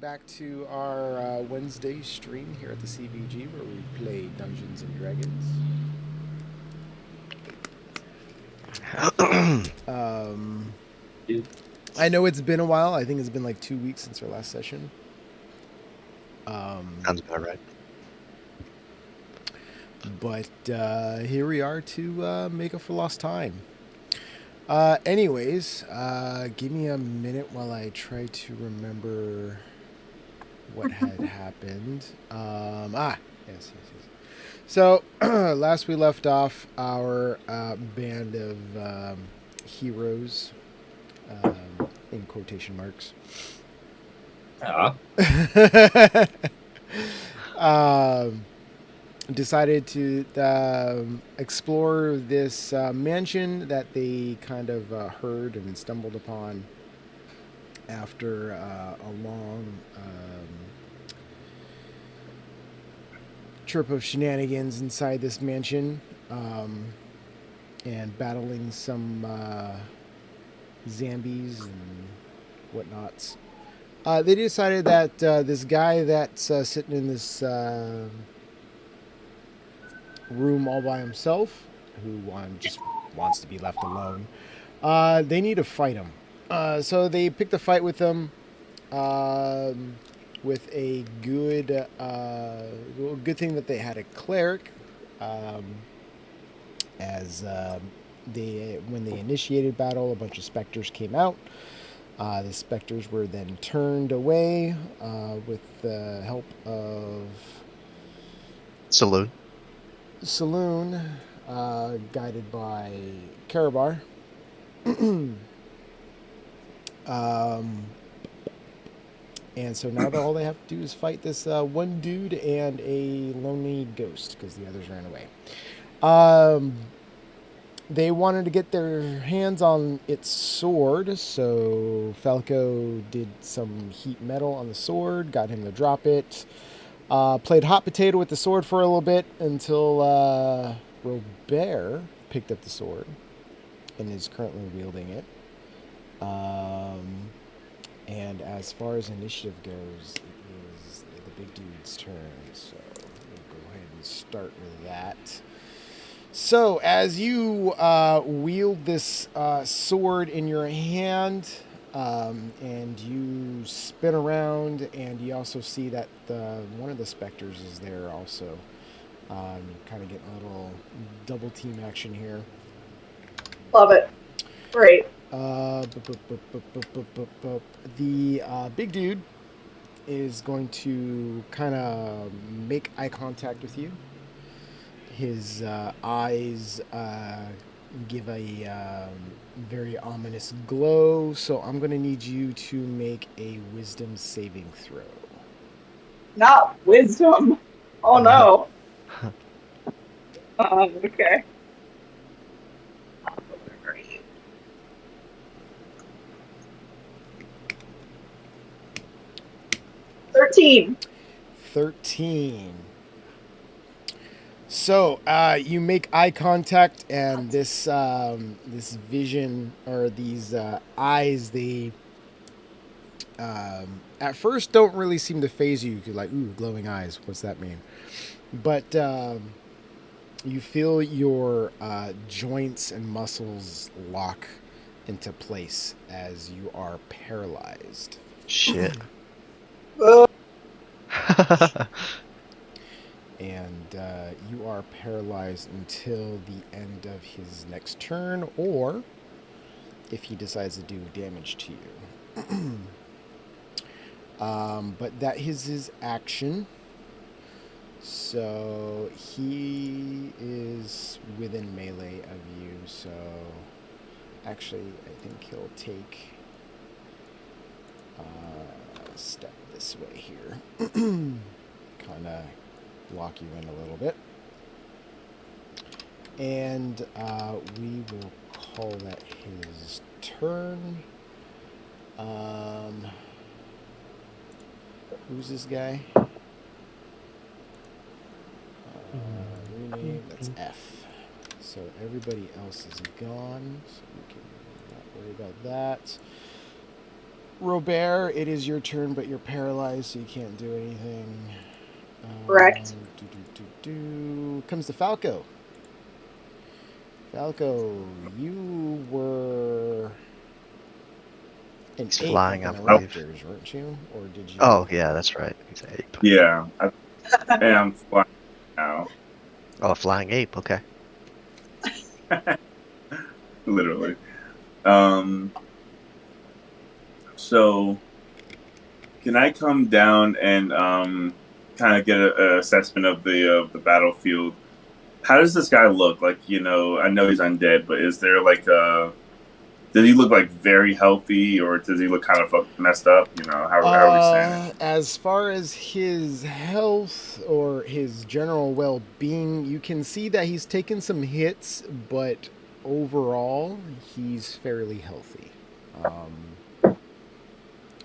back to our Wednesday stream here at the CVG where we play Dungeons and Dragons. Um, I know it's been a while. I think it's been like 2 weeks since our last session. Sounds about right. But here we are to make up for lost time. Anyways, give me a minute while I try to remember what had happened. Yes. So, last we left off, our band of heroes, in quotation marks, um, decided to explore this mansion that they kind of heard and stumbled upon after a long trip of shenanigans inside this mansion, and battling some zombies and whatnots. They decided that this guy that's sitting in this room all by himself, who just wants to be left alone, they need to fight him. So they picked a fight with him. With a good thing that they had a cleric, as when they initiated battle, a bunch of specters came out. The specters were then turned away with the help of Saloon. Saloon, guided by Karabar. And so now all they have to do is fight this one dude and a lonely ghost because the others ran away. They wanted to get their hands on its sword, so Falco did some heat metal on the sword, got him to drop it. Played hot potato with the sword for a little bit until Robert picked up the sword and is currently wielding it. And as far as initiative goes, it is the big dude's turn. So we'll go ahead and start with that. So as you wield this sword in your hand, and you spin around, and you also see that one of the specters is there also. You kind of get a little double team action here. Love it. Great. The big dude is going to kind of make eye contact with you. His eyes give a very ominous glow, so I'm going to need you to make a wisdom saving throw. Not wisdom. Oh no. Okay. $13. 13. So you make eye contact, and this vision, or these eyes, they at first don't really seem to phase you. You're like, ooh, glowing eyes. What's that mean? But you feel your joints and muscles lock into place as you are paralyzed. Shit. And you are paralyzed until the end of his next turn, or if he decides to do damage to you. But that is his action. So he is within melee of you. So actually, I think he'll take a step this way here. Kind of lock you in a little bit. And we will call that his turn. Who's this guy? Rename, that's F. So everybody else is gone, so we can not worry about that. Robert, it is your turn, but you're paralyzed, so you can't do anything. Correct. Comes to Falco. Falco, you were an He's ape flying, up I in the believe. raptors, weren't you? Or did you? Oh, yeah, that's right. He's an ape. Yeah, I am flying now. Oh, a flying ape. Okay. Literally. So can I come down and kind of get a assessment of the battlefield? How does this guy look? Like, I know he's undead, but is there like does he look like very healthy, or does he look kind of messed up? How are we saying it? As far as his health or his general well-being, you can see that he's taken some hits, but overall, he's fairly healthy. Yeah,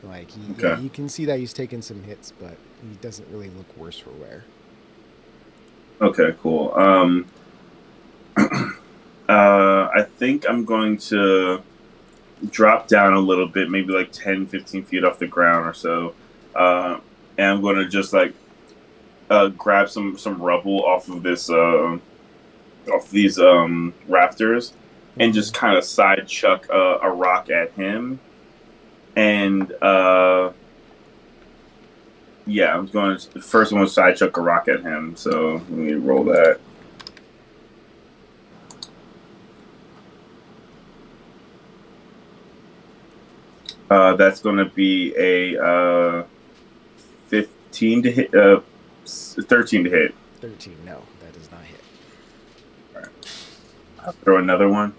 Okay. you can see that he's taken some hits, but he doesn't really look worse for wear. Okay, cool. I think I'm going to drop down a little bit, maybe like 10, 15 feet off the ground or so. And I'm going to just like grab some rubble off of this off these rafters and just kind of side chuck a rock at him. And yeah, I'm going to first. I'm going to side chuck a rock at him. So let me roll that. That's going to be a 15 to hit. 13 to hit. 13, no, that does not hit. All right. I'll throw another one.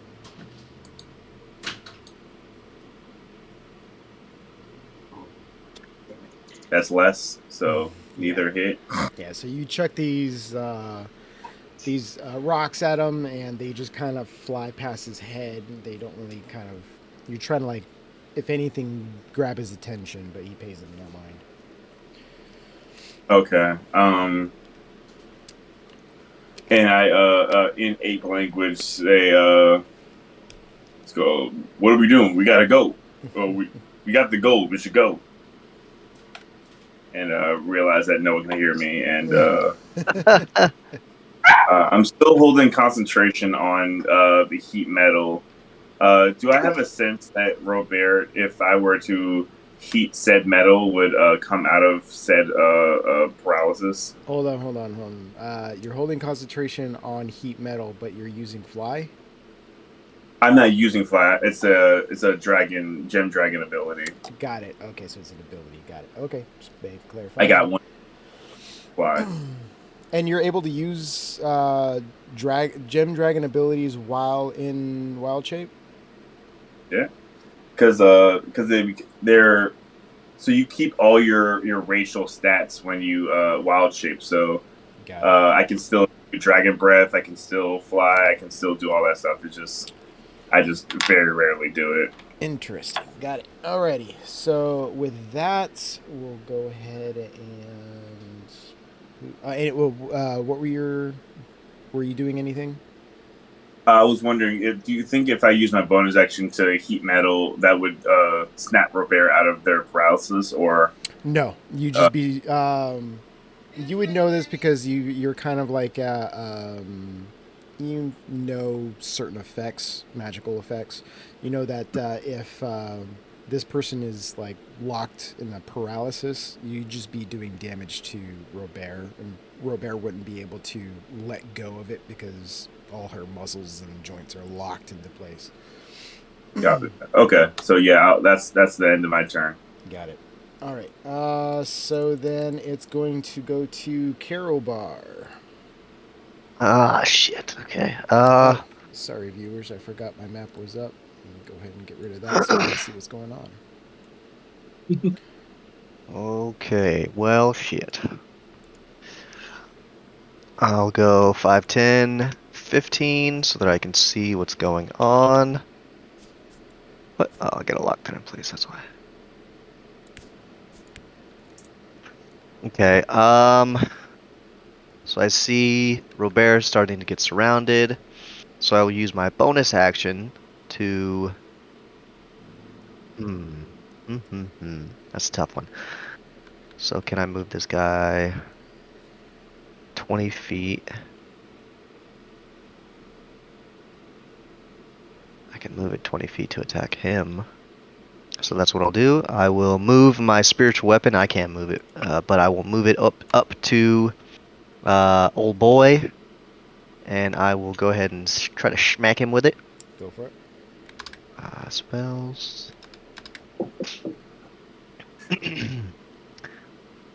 That's less, so neither hit. Yeah, so you chuck these rocks at him, and they just kind of fly past his head. They don't really kind of. You're trying to, like, if anything, grab his attention, but he pays them no mind. Okay. And I in ape language say, let's go. What are we doing? We gotta go. Oh, we got the gold. We should go. And realize that no one can hear me, and I'm still holding concentration on the heat metal. Do I have a sense that Robert, if I were to heat said metal, would come out of said paralysis? Hold on. You're holding concentration on heat metal, but you're using fly. I'm not using fly. It's a gem dragon ability. Got it. Okay, so it's an ability. Got it. Okay, just clarify. I got one fly. And you're able to use gem dragon abilities while in wild shape. Yeah, because they're so you keep all your racial stats when you wild shape. So I can still do dragon breath. I can still fly. I can still do all that stuff. I just very rarely do it. Interesting. Got it. Alrighty. So with that, we'll go ahead what were you doing anything? I was wondering, do you think if I use my bonus action to heat metal, that would snap Robert out of their paralysis, or No, you just be. You would know this because you're kind of like you know certain effects, magical effects. You know that if this person is like locked in a paralysis, you'd just be doing damage to Robert, and Robert wouldn't be able to let go of it because all her muscles and joints are locked into place. Got it. Okay, so yeah, that's the end of my turn. Got it. All right. So then it's going to go to Carol Bar. Ah, shit. Okay. Sorry, viewers. I forgot my map was up. Let me go ahead and get rid of that so you can see what's going on. Okay. Well, shit. I'll go 5, 10, 15 so that I can see what's going on. But I'll get a lock pin in place, that's why. Okay, so I see Robert starting to get surrounded. So I will use my bonus action to That's a tough one. So can I move this guy 20 feet? I can move it 20 feet to attack him. So that's what I'll do. I will move my spiritual weapon. I can't move it, but I will move it up to old boy, and I will go ahead and try to smack him with it. Go for it. Spells.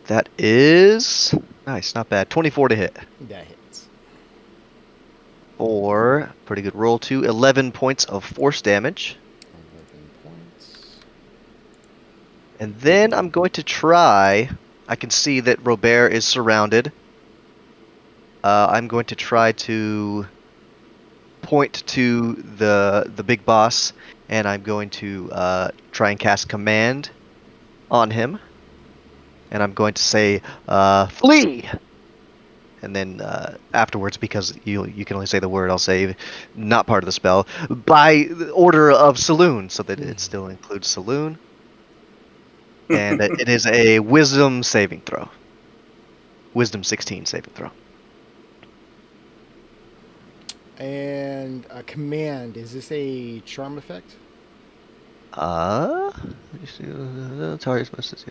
That is nice, not bad. 24 to hit. That hits. Or pretty good roll too. 11 points of force damage. 11 points. And then I'm going to try. I can see that Robert is surrounded. I'm going to try to point to the big boss, and I'm going to try and cast command on him. And I'm going to say, "Flee!" And then afterwards, because you can only say the word, I'll say, not part of the spell, by the order of Saloon, so that it still includes Saloon. And it is a Wisdom saving throw. Wisdom 16 saving throw. And a command. Is this a charm effect? Target's must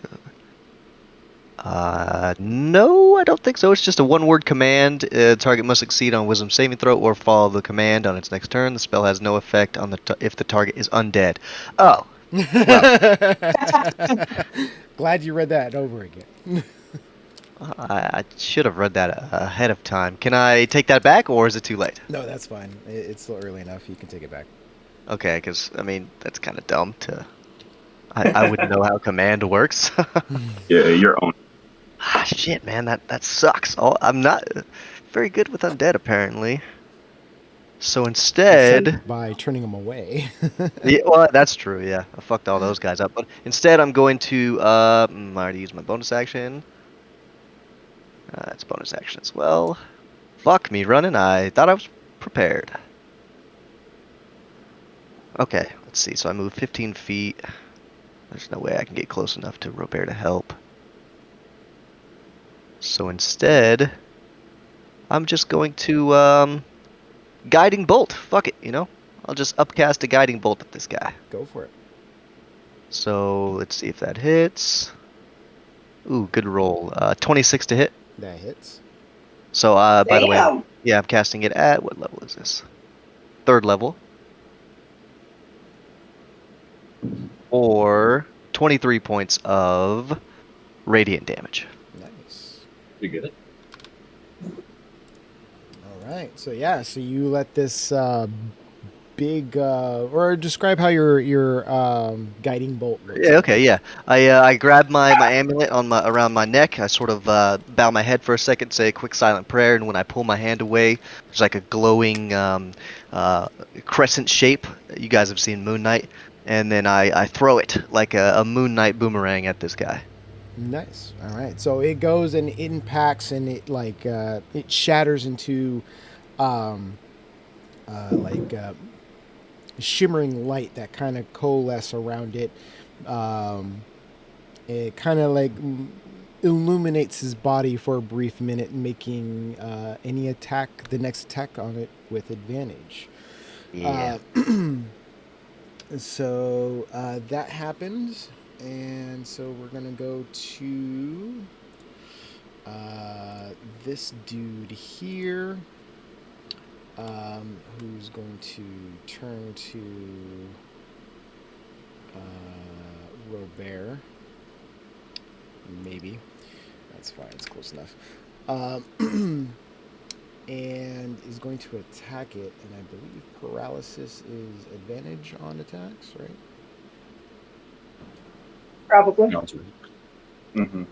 no, I don't think so. It's just a one-word command. Target must succeed on Wisdom saving throw or follow the command on its next turn. The spell has no effect on if the target is undead. Oh, well. Glad you read that over again. I should have read that ahead of time. Can I take that back, or is it too late? No, that's fine. It's still early enough. You can take it back. Okay, because, I mean, that's kind of dumb to... I wouldn't know how command works. Yeah, your own. Shit, man, that sucks. I'm not very good with undead, apparently. So instead... By turning them away. Yeah, well, that's true, yeah. I fucked all those guys up. But instead, I'm going to... I already used my bonus action. It's bonus action as well. Fuck me running. I thought I was prepared. Okay, let's see. So I move 15 feet. There's no way I can get close enough to Robert to help. So instead, I'm just going to guiding bolt. Fuck it, you know? I'll just upcast a guiding bolt at this guy. Go for it. So let's see if that hits. Ooh, good roll. 26 to hit. That hits. So by the way, Damn. yeah, I'm casting it at what level is this? 3rd level. Or 23 points of radiant damage. Nice. Pretty good. All right. So yeah. So you let this big, or describe how your guiding bolt looks. Yeah. Okay. Yeah. I grab my amulet on around my neck. I sort of bow my head for a second, say a quick silent prayer, and when I pull my hand away, there's like a glowing crescent shape. You guys have seen Moon Knight, and then I throw it like a Moon Knight boomerang at this guy. Nice. All right. So it goes and it impacts and it it shatters into shimmering light that kind of coalesce around it. It kind of illuminates his body for a brief minute, making any attack, the next attack on it, with advantage. Yeah. So that happens, and so we're gonna go to this dude here, who's going to turn to Robert. Maybe that's fine. It's close enough. And is going to attack it, and I believe paralysis is advantage on attacks, right? Probably. No, it's right. Mm-hmm.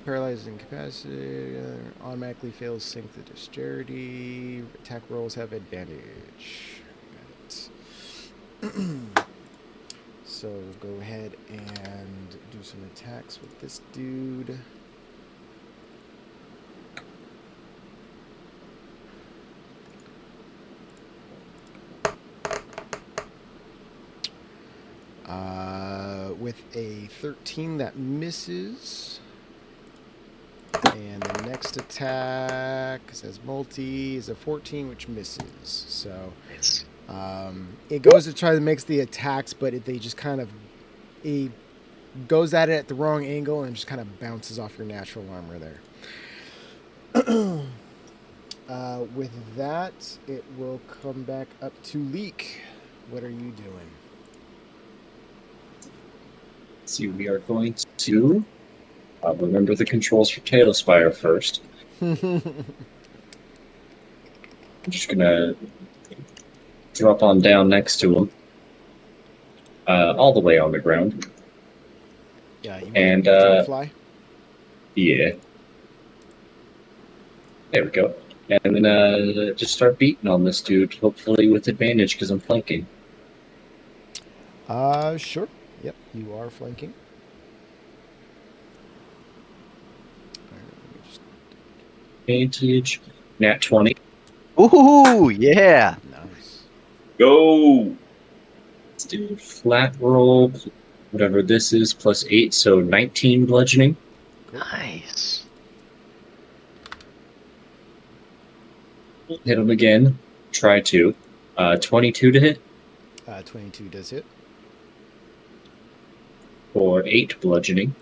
Paralyzed incapacity automatically fails sync the dexterity. Attack rolls have advantage. Got it. So go ahead and do some attacks with this dude. with a 13 that misses. And the next attack says multi is a 14, which misses. So Nice. it goes to try to make the attacks, but they just kind of it goes at it at the wrong angle and just kind of bounces off your natural armor there. With that, it will come back up to Leek. What are you doing? See, we are going to remember the controls for Tailspire first. I'm just gonna drop on down next to him, all the way on the ground. Yeah, you want And to jump fly? yeah, there we go. And then just start beating on this dude, hopefully with advantage because I'm flanking. Sure. Yep, you are flanking. All right, let me just... Advantage, nat 20. Ooh, yeah. Nice. Go. Let's do flat roll, whatever this is, plus 8, so 19 bludgeoning. Cool. Nice. Hit him again. Try to. 22 to hit 22 does hit. for 8 bludgeoning.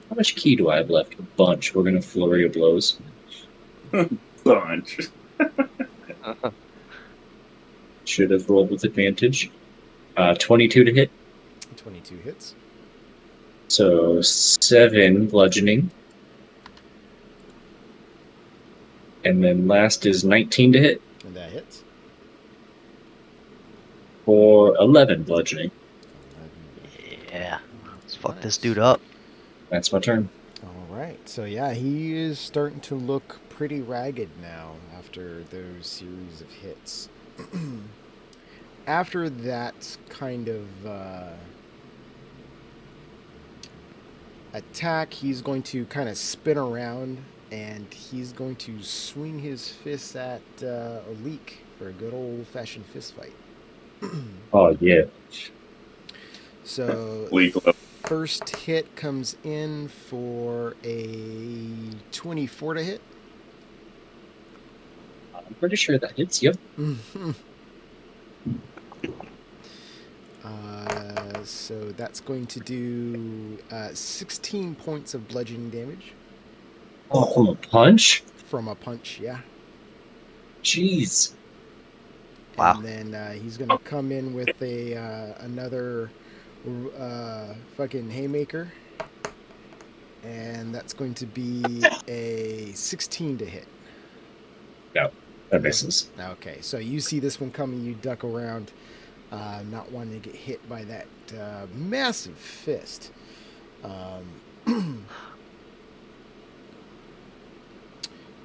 How much key do I have left? A bunch. We're going to flurry of blows. Bunch. Should have rolled with advantage. 22 to hit, 22 hits. so 7 bludgeoning. And then last is 19 to hit And that hits. for 11 bludgeoning. Yeah. Let's fuck this dude up. That's my turn. All right. So, yeah, he is starting to look pretty ragged now after those series of hits. After that kind of attack, he's going to kind of spin around and he's going to swing his fist at a Leek for a good old-fashioned fist fight. Oh, yeah. So, Legal. first hit comes in for a 24 to hit. I'm pretty sure that hits. Yep. So that's going to do 16 points of bludgeoning damage Oh, from a punch? from a punch, yeah. Jeez. Wow. And then he's going to come in with another fucking haymaker. And that's going to be a 16 to hit. No, that misses. Okay, so you see this one coming, you duck around, not wanting to get hit by that massive fist.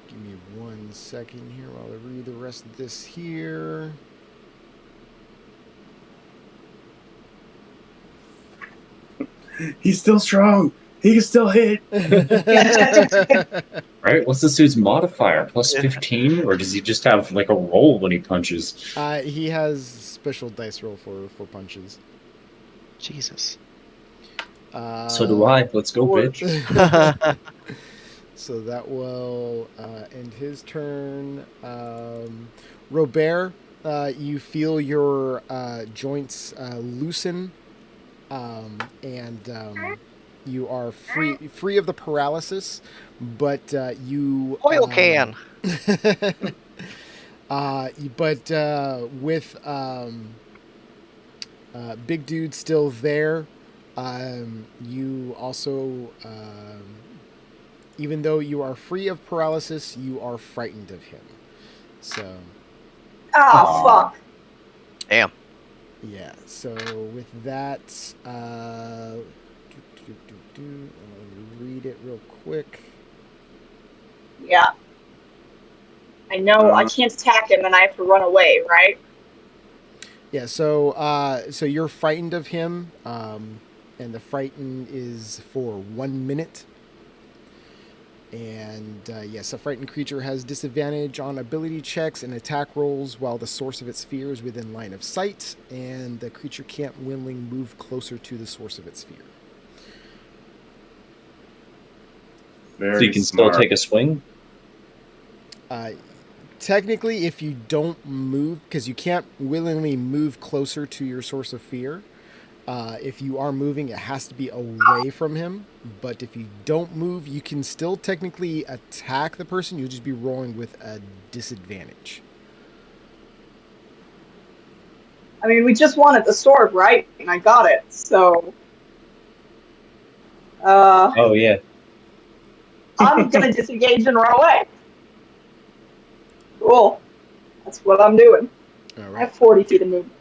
Give me 1 second here while I read the rest of this here. He's still strong. He can still hit. Right? What's this dude's modifier? Plus 15? Or does he just have like a roll when he punches? He has special dice roll for punches. Jesus. So do I. Let's go, bitch. So that will end his turn. Robert, you feel your joints loosen, and you are free of the paralysis, but you Oil can. but with Big Dude still there, you also, even though you are free of paralysis, you are frightened of him. So, Oh, fuck. Damn. yeah. So with that, let me read it real quick. Yeah. I know I can't attack him and I have to run away, right? Yeah. So so you're frightened of him, and the frighten is for 1 minute. And yes, a frightened creature has disadvantage on ability checks and attack rolls while the source of its fear is within line of sight, and the creature can't willingly move closer to the source of its fear. So Very you can smart. still take a swing? Technically, if you don't move, because you can't willingly move closer to your source of fear, if you are moving, it has to be away from him. But if you don't move, you can still technically attack the person. You'll just be rolling with a disadvantage. I mean, we just wanted the sword, right? And I got it, so. Oh, yeah. I'm gonna disengage and run away. Cool. That's what I'm doing. All I right. have 40 feet of movement.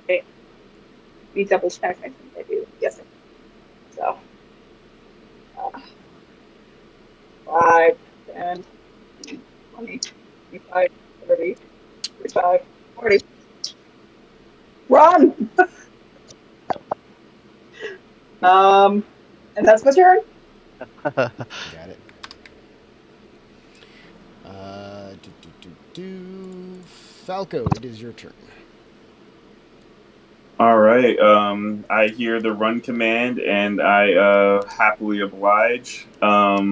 Okay. We double check. I think I do. Yes. So. 5, 10, 20, 25, 30, 35, 40. Run! And that's my turn. Got it. Falco, it is your turn. All right. I hear the run command, and I happily oblige. I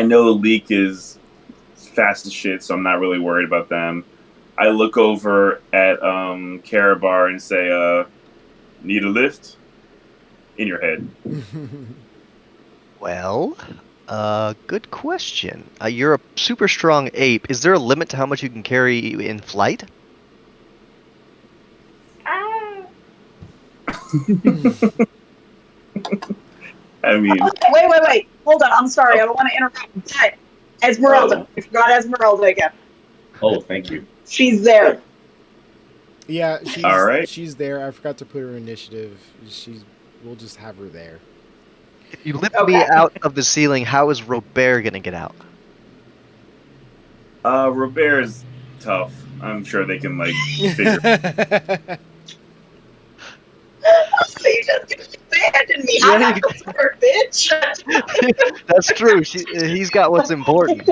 know the leak is fast as shit, so I'm not really worried about them. I look over at Karabar and say, "Need a lift?" In your head. Well, good question. You're a super strong ape. Is there a limit to how much you can carry in flight? I mean, Wait. Hold on. I'm sorry. I don't want to interrupt. But Esmeralda. Oh. I forgot Esmeralda again. Oh, thank you. She's there. Yeah, All right. she's there. I forgot to put her initiative. We'll just have her there. If you lift me out of the ceiling, how is Robert gonna get out? Robert's tough. I'm sure they can figure. So you just abandoned me. I have to start, bitch. That's true. He's got what's important.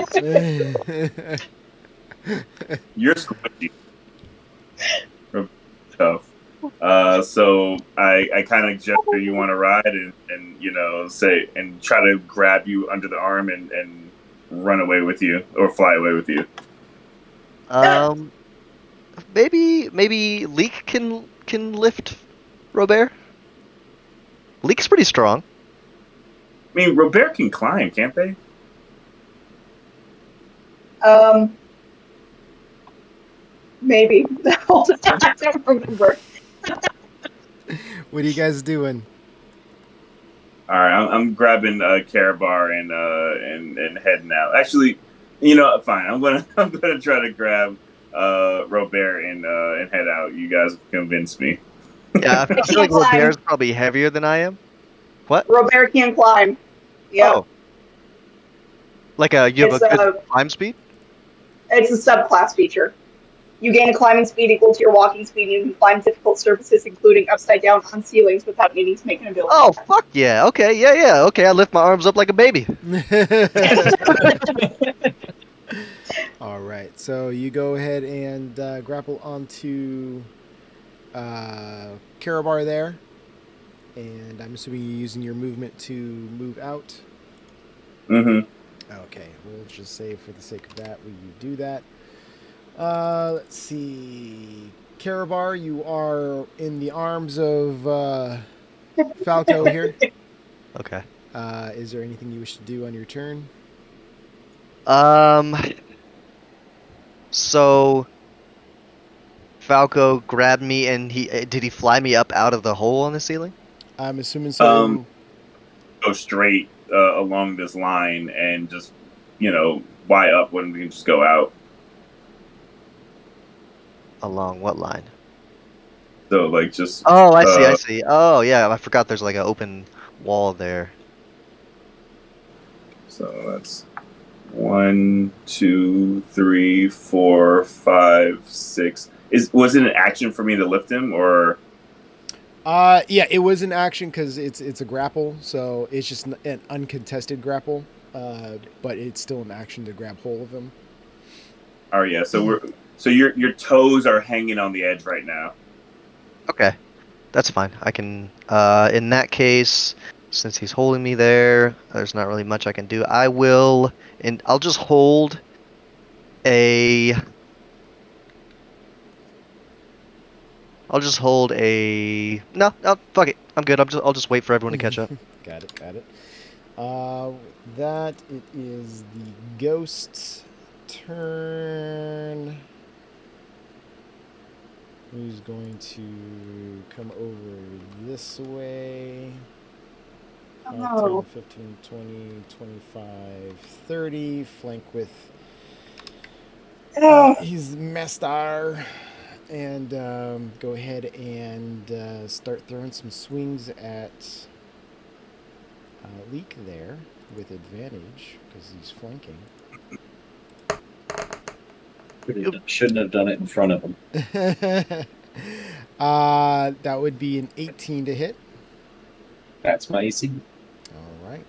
You're squishy. Robert's tough. So I kind of gesture you want to ride and say and try to grab you under the arm and run away with you or fly away with you. Maybe Leek can lift Robert. Leek's pretty strong. I mean, Robert can climb, can't they? Maybe. I don't remember. What are you guys doing? All right, I'm grabbing Karabar and heading out. Actually, fine. I'm gonna try to grab Robert and head out. You guys have convinced me. Yeah, I feel like Robert's probably heavier than I am. What? Robert can climb. Yeah. Oh. You have a good climb speed? It's a subclass feature. You gain a climbing speed equal to your walking speed, and you can climb difficult surfaces, including upside down on ceilings, without needing to make an ability. Oh, fuck yeah. Okay, yeah. Okay, I lift my arms up like a baby. All right, so you go ahead and grapple onto Karabar there, and I'm assuming you're using your movement to move out. Mm-hmm. Okay, we'll just say for the sake of that, you do that. Let's see. Karabar, you are in the arms of Falco here. Okay. Is there anything you wish to do on your turn? So Falco grabbed me and did he fly me up out of the hole on the ceiling? I'm assuming so. Go straight along this line and just, Y up when we can just go out. Along what line? So just. Oh, I see. Oh, yeah. I forgot there's an open wall there. So that's 1, 2, 3, 4, 5, 6. Was it an action for me to lift him or? Yeah, it was an action because it's a grapple, so it's just an uncontested grapple. but it's still an action to grab hold of him. Oh yeah, so your toes are hanging on the edge right now. Okay, that's fine. I can. In that case, since he's holding me there, there's not really much I can do. I will, and I'll just hold a. I'll just hold a. No, fuck it. I'm good. I'll just wait for everyone to catch up. Got it. That it is the ghost's turn. Who's going to come over this way? 5, 10, Oh. 15, 20, 25, 30. Flank with his Mestar. And go ahead and start throwing some swings at Leek there with advantage because he's flanking. Shouldn't have done it in front of him. That would be an 18 to hit. That's my AC. All right.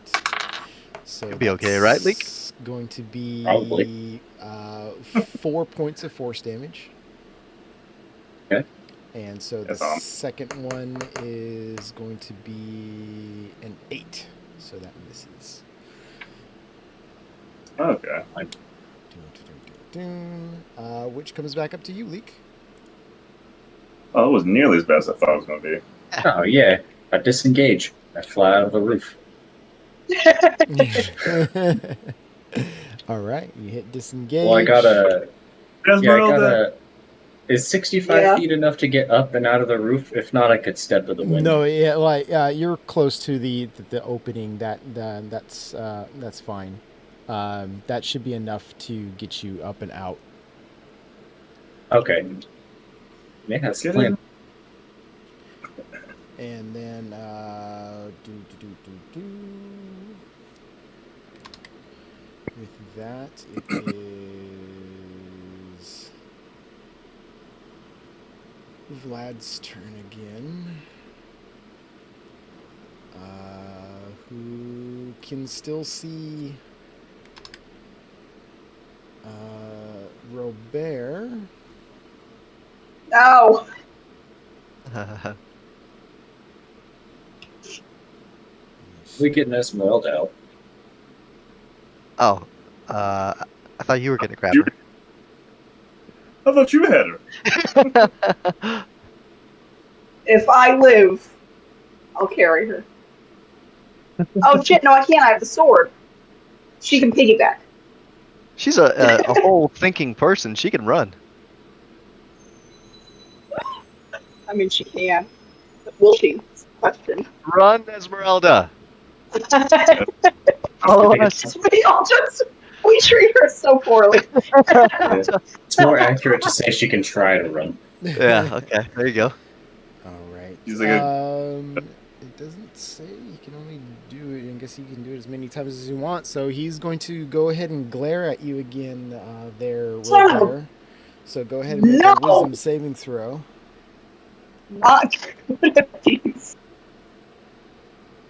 So You'll be okay, right, Leek? It's going to be Probably. 4 points of force damage. Okay. And so the That's awesome. second one is going to be an 8. So that misses. Okay. Which comes back up to you, Leek. Oh, it was nearly as bad as I thought it was going to be. Oh yeah, I disengage. I fly out of the roof. All right, you hit disengage. Well, I gotta. Esmeralda. Is 65 feet enough to get up and out of the roof? If not, I could step to the window. No, yeah, like you're close to the opening. That's fine. That should be enough to get you up and out. Okay. Yeah, that's the plan. And then with that, it is Vlad's turn again. Who can still see Robert? No. We getting Esmeralda out. Oh, I thought you were gonna grab her. I thought you had her. If I live, I'll carry her. Oh shit! No, I can't. I have the sword. She can piggyback. She's a whole thinking person. She can run. I mean, she can. Will she? Question. Run, Esmeralda. Follow us. We treat her so poorly. It's more accurate to say she can try to run. Yeah. Okay. There you go. All right. He's like it doesn't say you can only do it. I guess he can do it as many times as you want. So he's going to go ahead and glare at you again there, Robert. So go ahead and make a wisdom saving throw. Not good at these.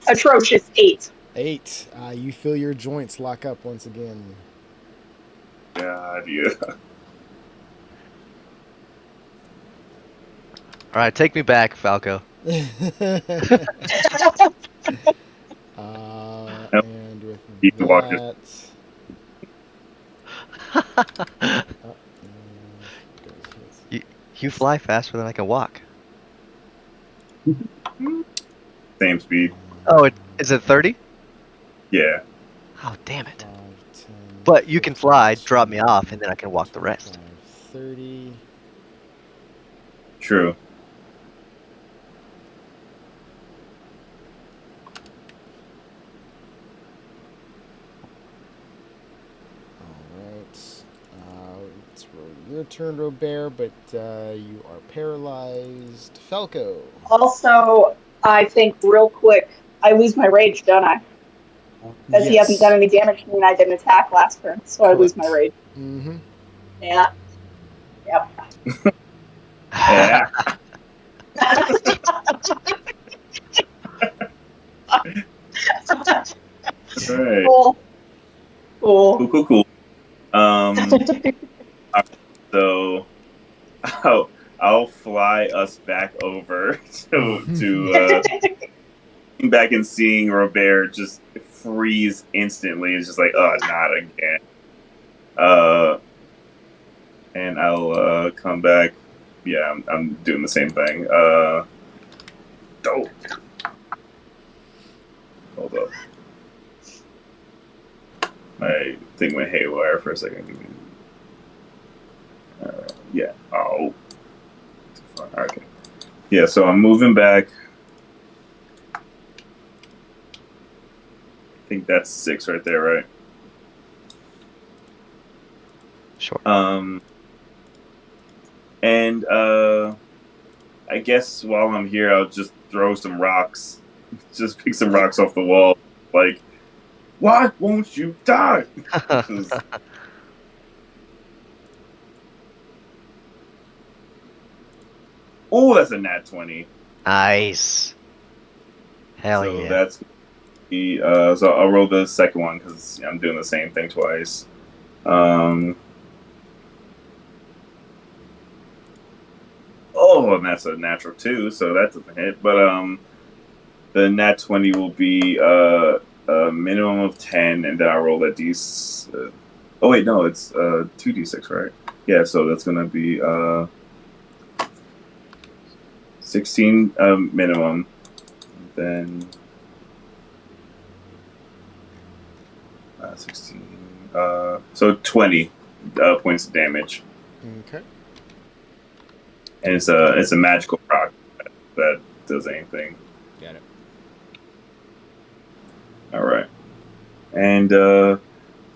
Atrocious 8. 8. You feel your joints lock up once again. God, yeah. All right, take me back, Falco. And with that, you fly faster than I can walk. Same speed. Oh, is it 30? Yeah. Oh, damn it. 5, 10, But you can fly, drop me off, and then I can walk the rest. 30. True. It's your turn, Robert, but you are paralyzed. Falco. Also, I think real quick, I lose my rage, don't I? Because he hasn't done any damage to me and I didn't attack last turn, so I lose my rage. Mm-hmm. Yeah. Yep. Yeah. Right. Cool. Cool. Cool. So I'll fly us back over to back and seeing Robert just freeze instantly. It's just like, oh, not again. And I'll come back. Yeah, I'm doing the same thing. Hold up. I think my haywire for a second. Yeah. Oh. Okay. Yeah, so I'm moving back. I think that's 6 right there, right? Sure. And I guess while I'm here, I'll just throw some rocks. Just pick some rocks off the wall. Like, why won't you die? Oh, that's a nat 20. Nice. Hell so yeah. That's the so I'll roll the second one because I'm doing the same thing twice. Oh, and that's a natural 2, so that doesn't hit. But the nat 20 will be a minimum of 10, and then I'll roll that d. Oh wait, no, it's 2d6, right? Yeah, so that's gonna be 16 minimum, then 16. So 20 points of damage. Okay. And it's a magical rock that does anything. Got it. All right. And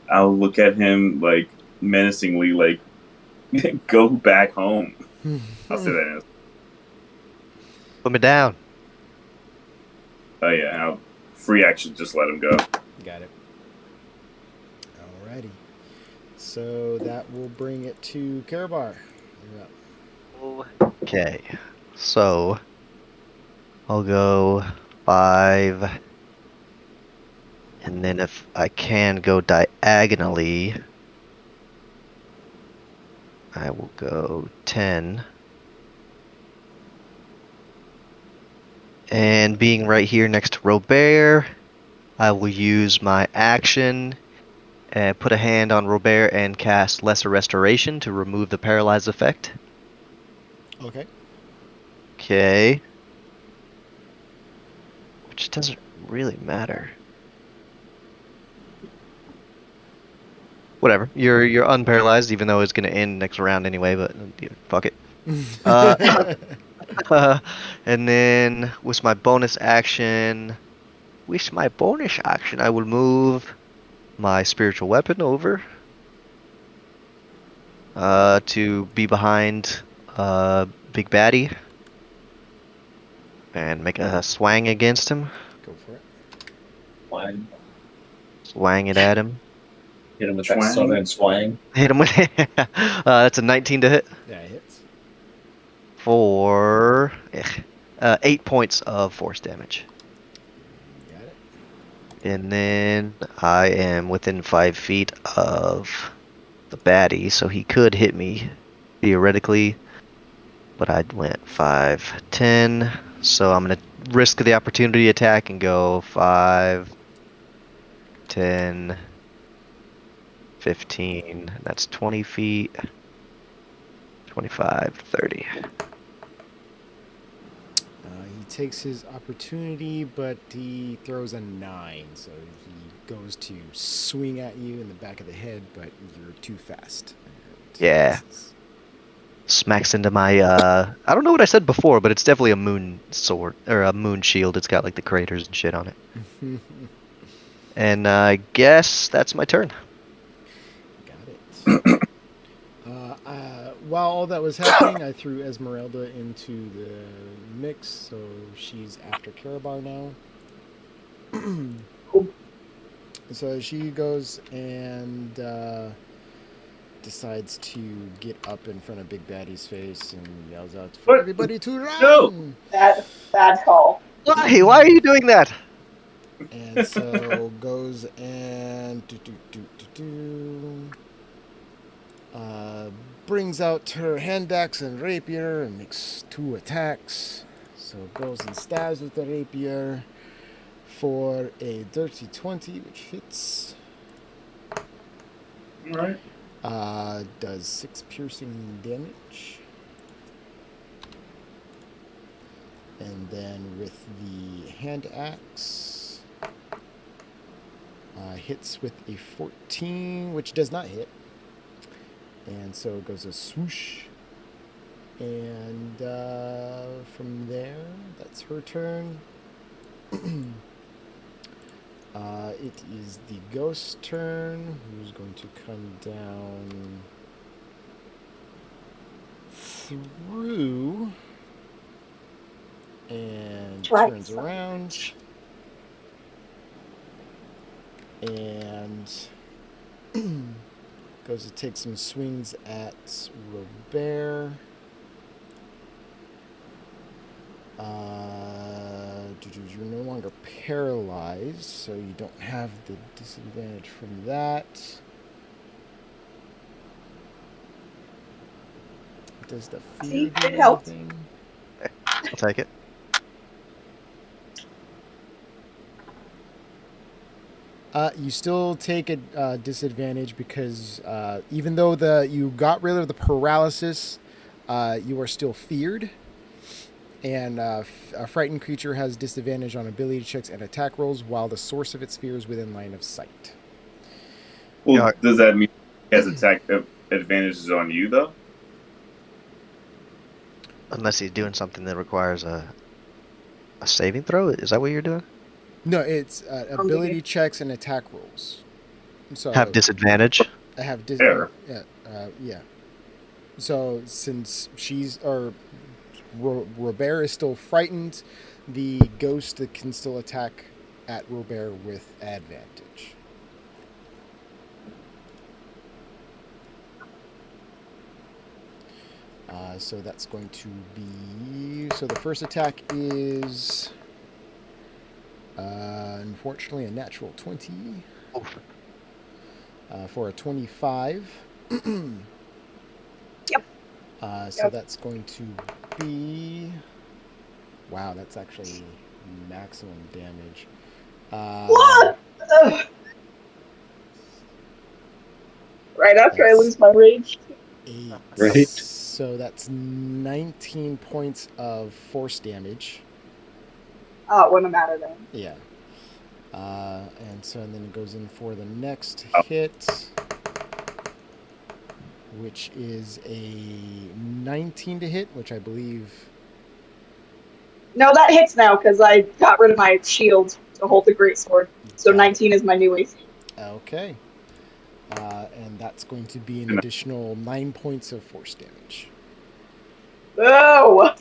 I'll look at him like menacingly, like, go back home. I'll say that. Put me down. Oh yeah, I'll free action. Just let him go. Got it. Alrighty. So that will bring it to Karabar. You're up. Okay. So I'll go 5. And then if I can go diagonally, I will go 10. And being right here next to Robert, I will use my action and put a hand on Robert and cast Lesser Restoration to remove the paralyzed effect. Okay. Okay. Which doesn't really matter. Whatever. You're unparalyzed, even though it's gonna end next round anyway. But fuck it. And then with my bonus action, I will move my spiritual weapon over to be behind Big Baddie and make a swang against him. Go for it. Swang. Swang it at him. Hit him with Swang. that southern swang. Hit him with that's a 19 to hit Yeah, it hits. for 8 points of force damage. Got it. And then I am within 5 feet of the baddie, so he could hit me theoretically. But I went 5, 10. So I'm going to risk the opportunity attack and go 5, 10, 15. That's 20 feet. 25, 30. He takes his opportunity, but he throws a 9, so he goes to swing at you in the back of the head, but you're too fast. Yeah. Smacks into my, I don't know what I said before, but it's definitely a moon sword, or a moon shield. It's got like the craters and shit on it. And I guess that's my turn. Got it. While all that was happening, I threw Esmeralda into the mix, so she's after Karabar now. So she goes and decides to get up in front of Big Baddie's face and yells out for everybody to run! No! Bad call. Why? Why are you doing that? And so goes and brings out her hand axe and rapier and makes 2 attacks. So goes and stabs with the rapier for a dirty 20, which hits. All right. Does 6 piercing damage. And then with the hand axe, hits with a 14, which does not hit. And so it goes a swoosh. And from there, that's her turn. It is the ghost turn, who's going to come down through and turns around and goes to take some swings at Robert. You're no longer paralyzed, so you don't have the disadvantage from that. Does the fear do it helped. anything? I'll take it. You still take a disadvantage because even though you got rid of the paralysis, you are still feared. And a frightened creature has disadvantage on ability checks and attack rolls while the source of its fear is within line of sight. Well, Yeah. does that mean he has attack advantages on you, though? Unless he's doing something that requires a saving throw? Is that what you're doing? No, it's ability checks and attack rolls. So Have disadvantage? I have yeah. So since Robert is still frightened, the ghost can still attack at Robert with advantage. So that's going to be... So the first attack is... unfortunately, a natural 20. Oof. For a 25. Yep. So that's going to be... Wow, that's actually maximum damage. What? Ugh. Right after I lose my rage. 8. Right. So that's 19 points of force damage. Oh, it wouldn't matter then. Yeah. And then it goes in for the next hit, which is a 19 to hit, which I believe... No, that hits now because I got rid of my shield to hold the greatsword. So 19 is my new AC. Okay. And that's going to be an additional 9 points of force damage. Oh!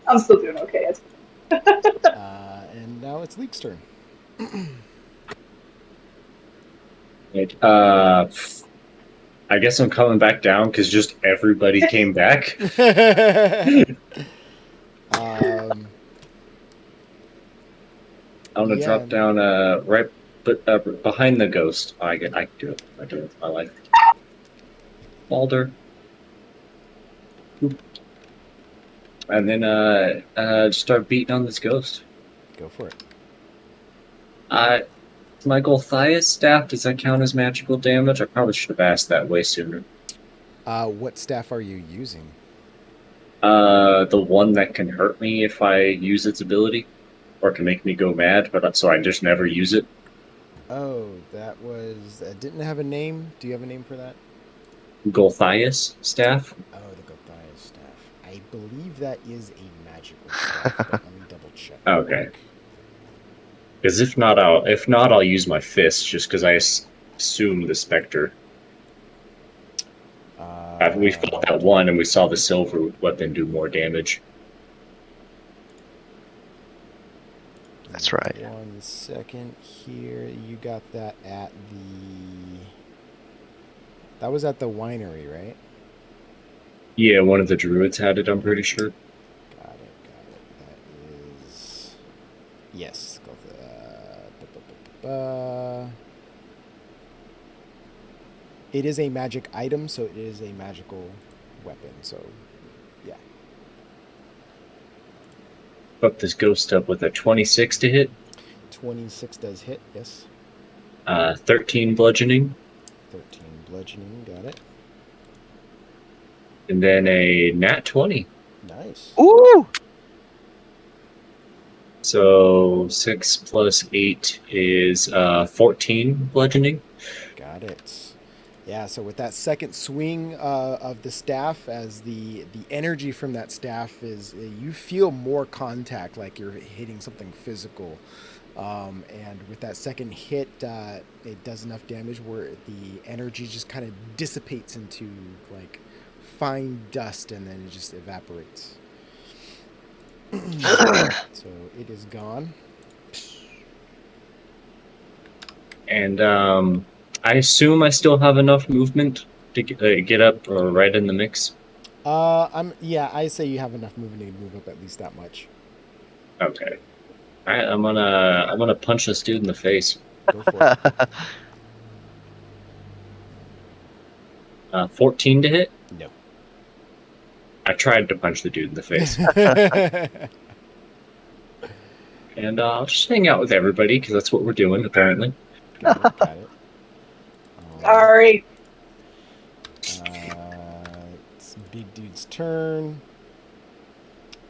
I'm still doing okay. And now it's Leek's turn. Right. I guess I'm coming back down because just everybody came back. I'm gonna drop down right behind the ghost. I can do it. I do it. I like it. Balder. And then just start beating on this ghost. Go for it. My Golthias staff, does that count as magical damage? I probably should have asked that way sooner. What staff are you using? The one that can hurt me if I use its ability, or can make me go mad, so I just never use it. Oh, that was... didn't have a name? Do you have a name for that? Golthias staff? Oh, the Golthias staff. I believe that is a magical staff, but let me double check. Okay. Because if not, I'll use my fist, just because I assume the Spectre. After we fought that one and we saw the silver weapon do more damage. That's right. 1 second here. You got that at the... That was at the winery, right? Yeah, one of the druids had it, I'm pretty sure. Got it. That is... Yes, It is a magic item, so it is a magical weapon. So, yeah. Fuck this ghost up with a 26 to hit. 26 does hit, yes. 13 bludgeoning. 13 bludgeoning, got it. And then a nat 20. Nice. Ooh! So 6 plus 8 is 14 bludgeoning. Got it. Yeah, so with that second swing of the staff, as the energy from that staff is, you feel more contact, like you're hitting something physical. And with that second hit, it does enough damage where the energy just kind of dissipates into like fine dust, and then it just evaporates. So it is gone. And I assume I still have enough movement to get up or right in the mix. I say you have enough movement to move up at least that much. Okay. All right, I'm gonna punch this dude in the face. Go for it. 14 to hit. No. I tried to punch the dude in the face. And I'll just hang out with everybody because that's what we're doing apparently. Got it. Sorry. It's big dude's turn.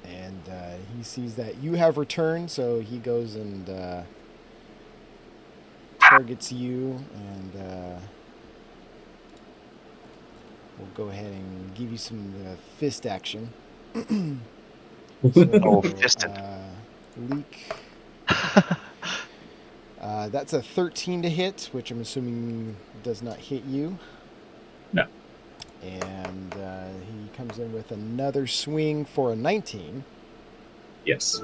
And he sees that you have returned, so he goes and targets you. And we'll go ahead and give you some fist action. Oh, fisted. Leak. That's a 13 to hit, which I'm assuming does not hit you. No. And he comes in with another swing for a 19. Yes.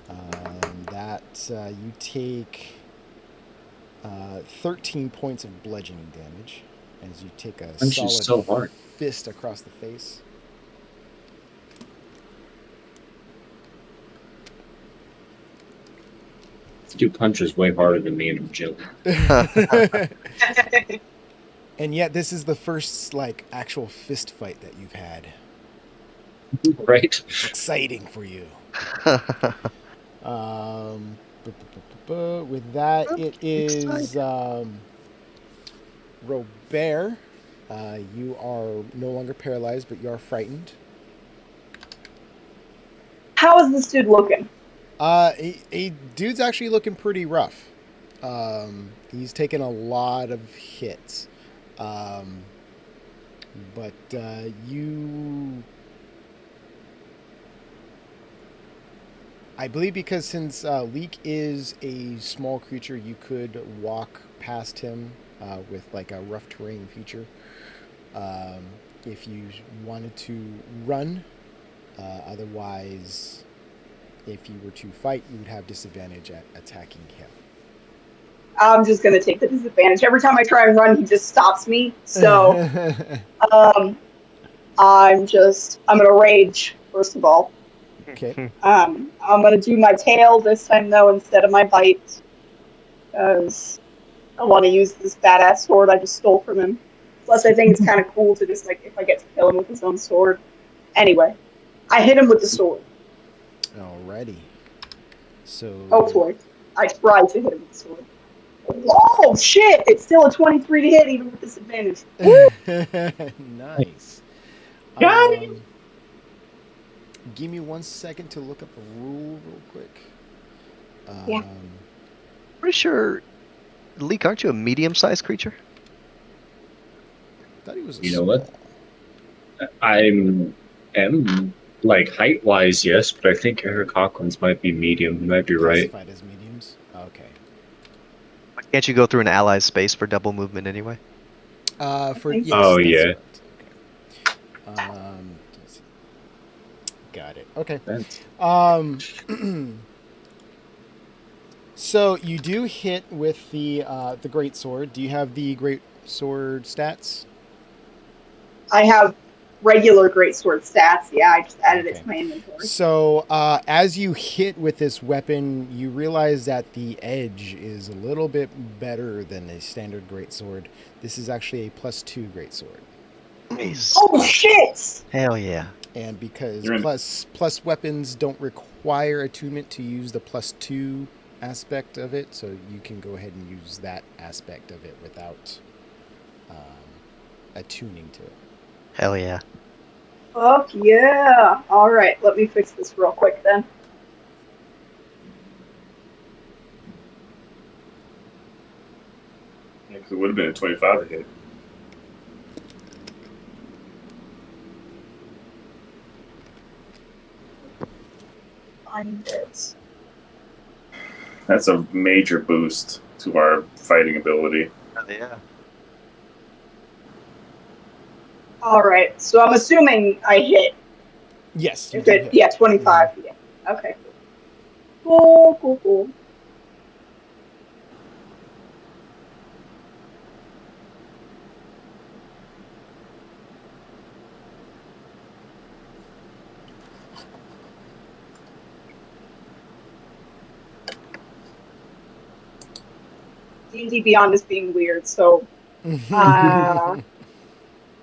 And that you take 13 points of bludgeoning damage as you take a Punch is so solid hard. fist across the face. This dude punches way harder than me and I'm Jill. And yet this is the first like actual fist fight that you've had. Right? Exciting for you. With that, it is Robert. You are no longer paralyzed, but you are frightened. How is this dude looking? Dude's actually looking pretty rough. He's taken a lot of hits. But you... I believe because since Leek is a small creature, you could walk past him with like a rough terrain feature. If you wanted to run, otherwise, if you were to fight, you would have disadvantage at attacking him. I'm just gonna take the disadvantage. Every time I try and run, he just stops me. So, I'm gonna rage first of all. Okay. I'm gonna do my tail this time though instead of my bite, because I want to use this badass sword I just stole from him. Plus, I think it's kind of cool to just like if I get to kill him with his own sword. Anyway, I hit him with the sword. Alrighty. So. Hopefully, I tried to hit him with the sword. Oh shit! It's still a 23 to hit even with disadvantage. Nice. Got him. Give me 1 second to look up the rule real quick. Yeah. Pretty sure, Leek, aren't you a medium-sized creature? Thought he was a You know what? I'm like height-wise, yes, but I think Eric Hawkins might be medium. You might be right. Classified as mediums? Okay. Can't you go through an ally's space for double movement anyway? Yes, Oh, that's yeah. correct. Okay. Got it. Okay. That's... So you do hit with the great sword. Do you have the great sword stats? I have regular greatsword stats. Yeah, I just added it Okay. to my inventory. So, as you hit with this weapon, you realize that the edge is a little bit better than a standard greatsword. This is actually a +2 greatsword. Nice. Oh shit! Hell yeah. And because You're in- plus weapons don't require attunement to use the +2 aspect of it, so you can go ahead and use that aspect of it without attuning to it. Hell yeah. Fuck yeah! Alright, let me fix this real quick then. Yeah, 'cause it would have been a 25 to hit. Find it. That's a major boost to our fighting ability. Hell yeah. Alright, so I'm assuming I hit. Yes, you If do it, hit. yeah, 25. Yeah. Okay. Cool, cool, cool. D&D Beyond is being weird, so... oh,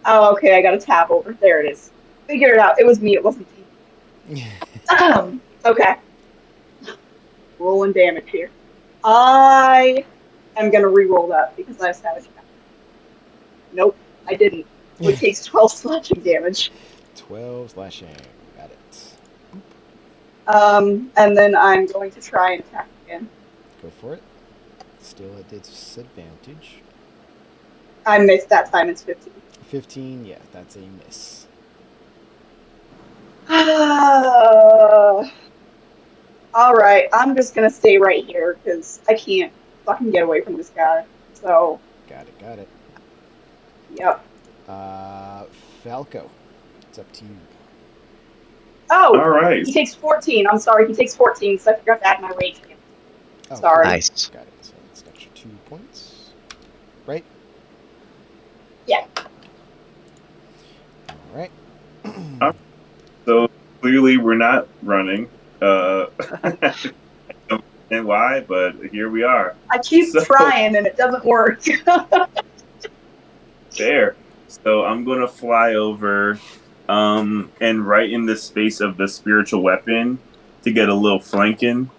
okay, I got a tab over. There it is. Figured it out. It was me, it wasn't you. Okay. Rolling damage here. I am going to re-roll that because I have Savage Attack. Nope, I didn't. It takes 12 slashing damage. 12 slashing. Got it. And then I'm going to try and attack again. Go for it. Still at disadvantage. I missed that time, it's 15. 15, yeah, that's a miss. Alright, I'm just gonna stay right here because I can't fucking get away from this guy. So, Got it. yep. Falco, it's up to you. Oh! All right. He takes 14. I'm sorry, he takes 14, so I forgot to add my rage again. Oh, Sorry. Nice. Got it. So it's an extra 2 points. Right? Yeah. Alright. So clearly we're not running. I don't understand why, but here we are. I keep So- trying and it doesn't work. There. So I'm going to fly over and right in the space of the spiritual weapon to get a little flanking.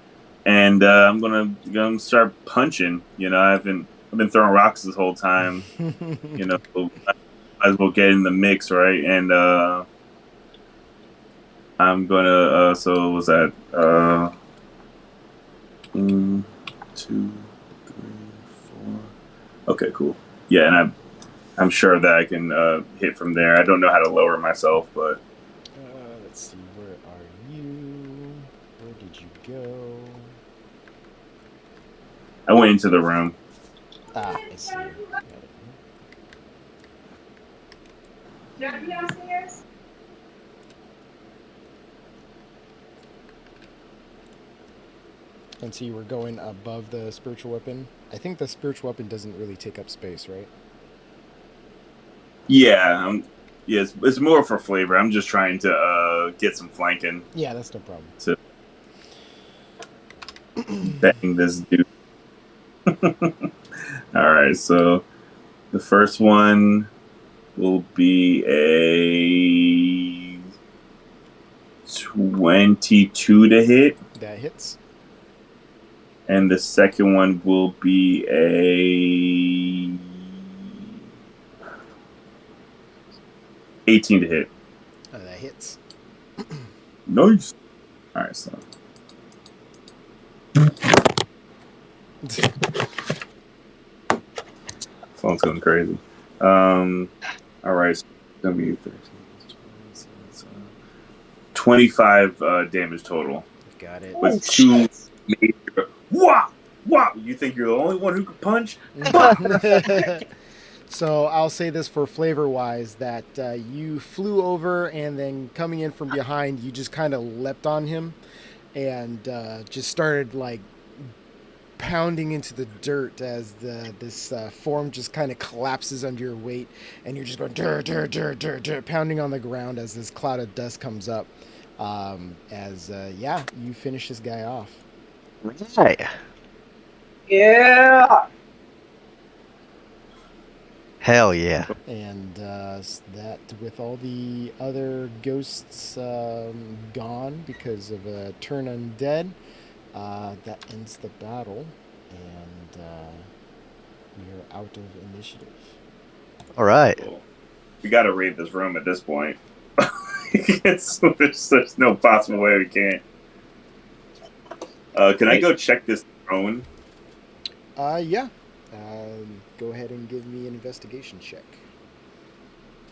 And I'm gonna start punching. You know, I've been throwing rocks this whole time. You know, might as well get in the mix, right? And I'm gonna. So was that 1, 2, 3, 4? Okay, cool. Yeah, and I'm sure that I can hit from there. I don't know how to lower myself, but Let's see, where are you? Where did you go? I went into the room. I see you. Got it. Downstairs? And so you were going above the spiritual weapon. I think the spiritual weapon doesn't really take up space, right? Yeah, yeah, it's more for flavor. I'm just trying to get some flanking. Yeah, that's no problem. To bang this dude. All right, so the first one will be a 22 to hit, That hits. and the second one will be a 18 to hit. That hits. Nice. All right, so phone's going crazy. All right, so it's gonna be 13, 25 damage total. Got it. With two major. Wow! Wow! You think you're the only one who can punch? So I'll say this for flavor-wise, that you flew over and then coming in from behind, you just kind of leapt on him and just started like pounding into the dirt as this form just kind of collapses under your weight, and you're just going dur, dur, dur, dur, dur, pounding on the ground as this cloud of dust comes up. You finish this guy off. Right. Yeah. Hell yeah. And that, with all the other ghosts gone because of a turn undead, that ends the battle, and we are out of initiative. All right. Cool. We got to raid this room at this point. There's no possible way we can't. Can I go check this throne? Yeah. Go ahead and give me an investigation check.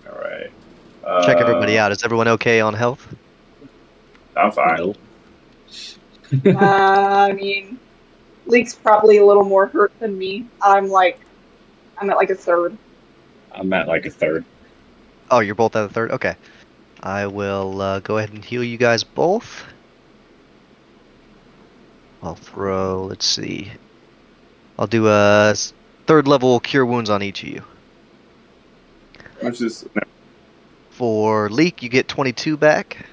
All right. Check everybody out. Is everyone okay on health? I'm fine. Nope. I mean, Leek's probably a little more hurt than me. I'm at like a third. I'm at like a third. Oh, you're both at a third? Okay. I will go ahead and heal you guys both. I'll throw, let's see. I'll do a third level cure wounds on each of you. Which is For Leek, you get 22 back.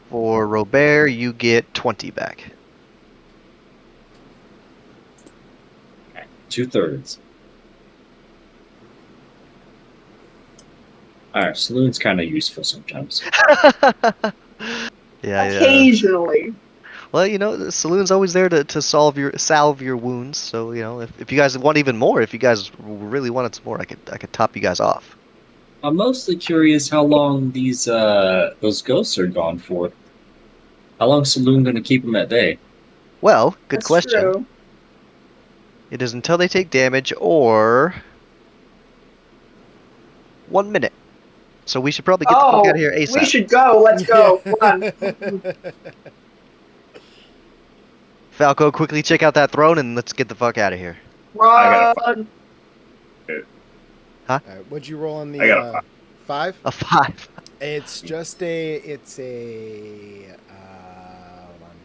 For Robert, you get 20 back. Okay. 2/3. Alright, saloon's kind of useful sometimes. Yeah. Occasionally. Well, the saloon's always there to salve your wounds. So, if you guys want even more, if you guys really wanted some more, I could top you guys off. I'm mostly curious how long those ghosts are gone for. How long's saloon gonna keep them at bay? Well, good That's question. True. It is until they take damage or 1 minute. So we should probably get the fuck out of here ASAP. We should go. Let's go. Run. Falco, quickly check out that throne and let's get the fuck out of here. Run. What'd you roll on the I got a 5? A 5. It's just a. It's a. Hold on.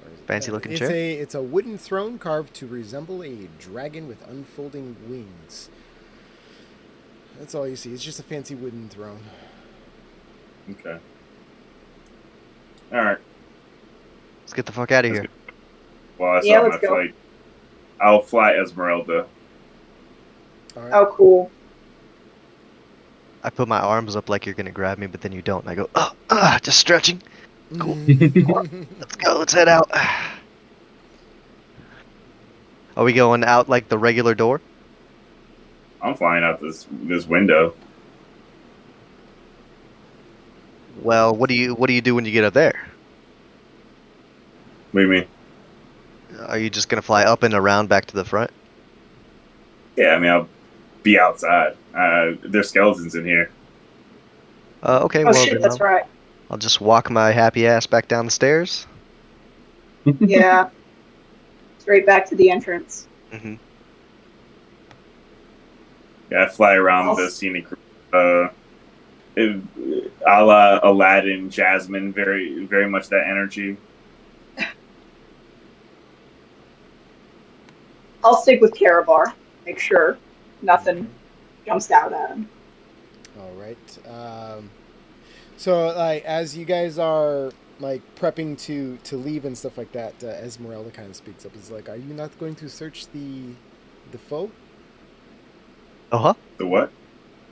Where is it? Fancy looking it's chair? It's a wooden throne carved to resemble a dragon with unfolding wings. That's all you see. It's just a fancy wooden throne. okay. All right. Let's get the fuck out of here. Well, I Yeah, saw my let's go. flight. I'll fly Esmeralda. All right. Oh, cool. I put my arms up like you're gonna grab me, but then you don't. And I go, just stretching. Cool. Let's go. Let's head out. Are we going out like the regular door? I'm flying out this window. Well, what do you do when you get up there? What do you mean? Are you just gonna fly up and around back to the front? Yeah, I mean, I'll be outside. There's skeletons in here. Okay. Oh Well, shit, then that's right. I'll just walk my happy ass back down the stairs. Yeah. Straight back to the entrance. Mm-hmm. Yeah, I fly around the scenic a la Aladdin, Jasmine, very, very much that energy. I'll stick with Karabar. Make sure nothing jumps out at him. All right. So, like, as you guys are like prepping to leave and stuff like that, Esmeralda kind of speaks up. It's like, "Are you not going to search the foe? Uh-huh. The what?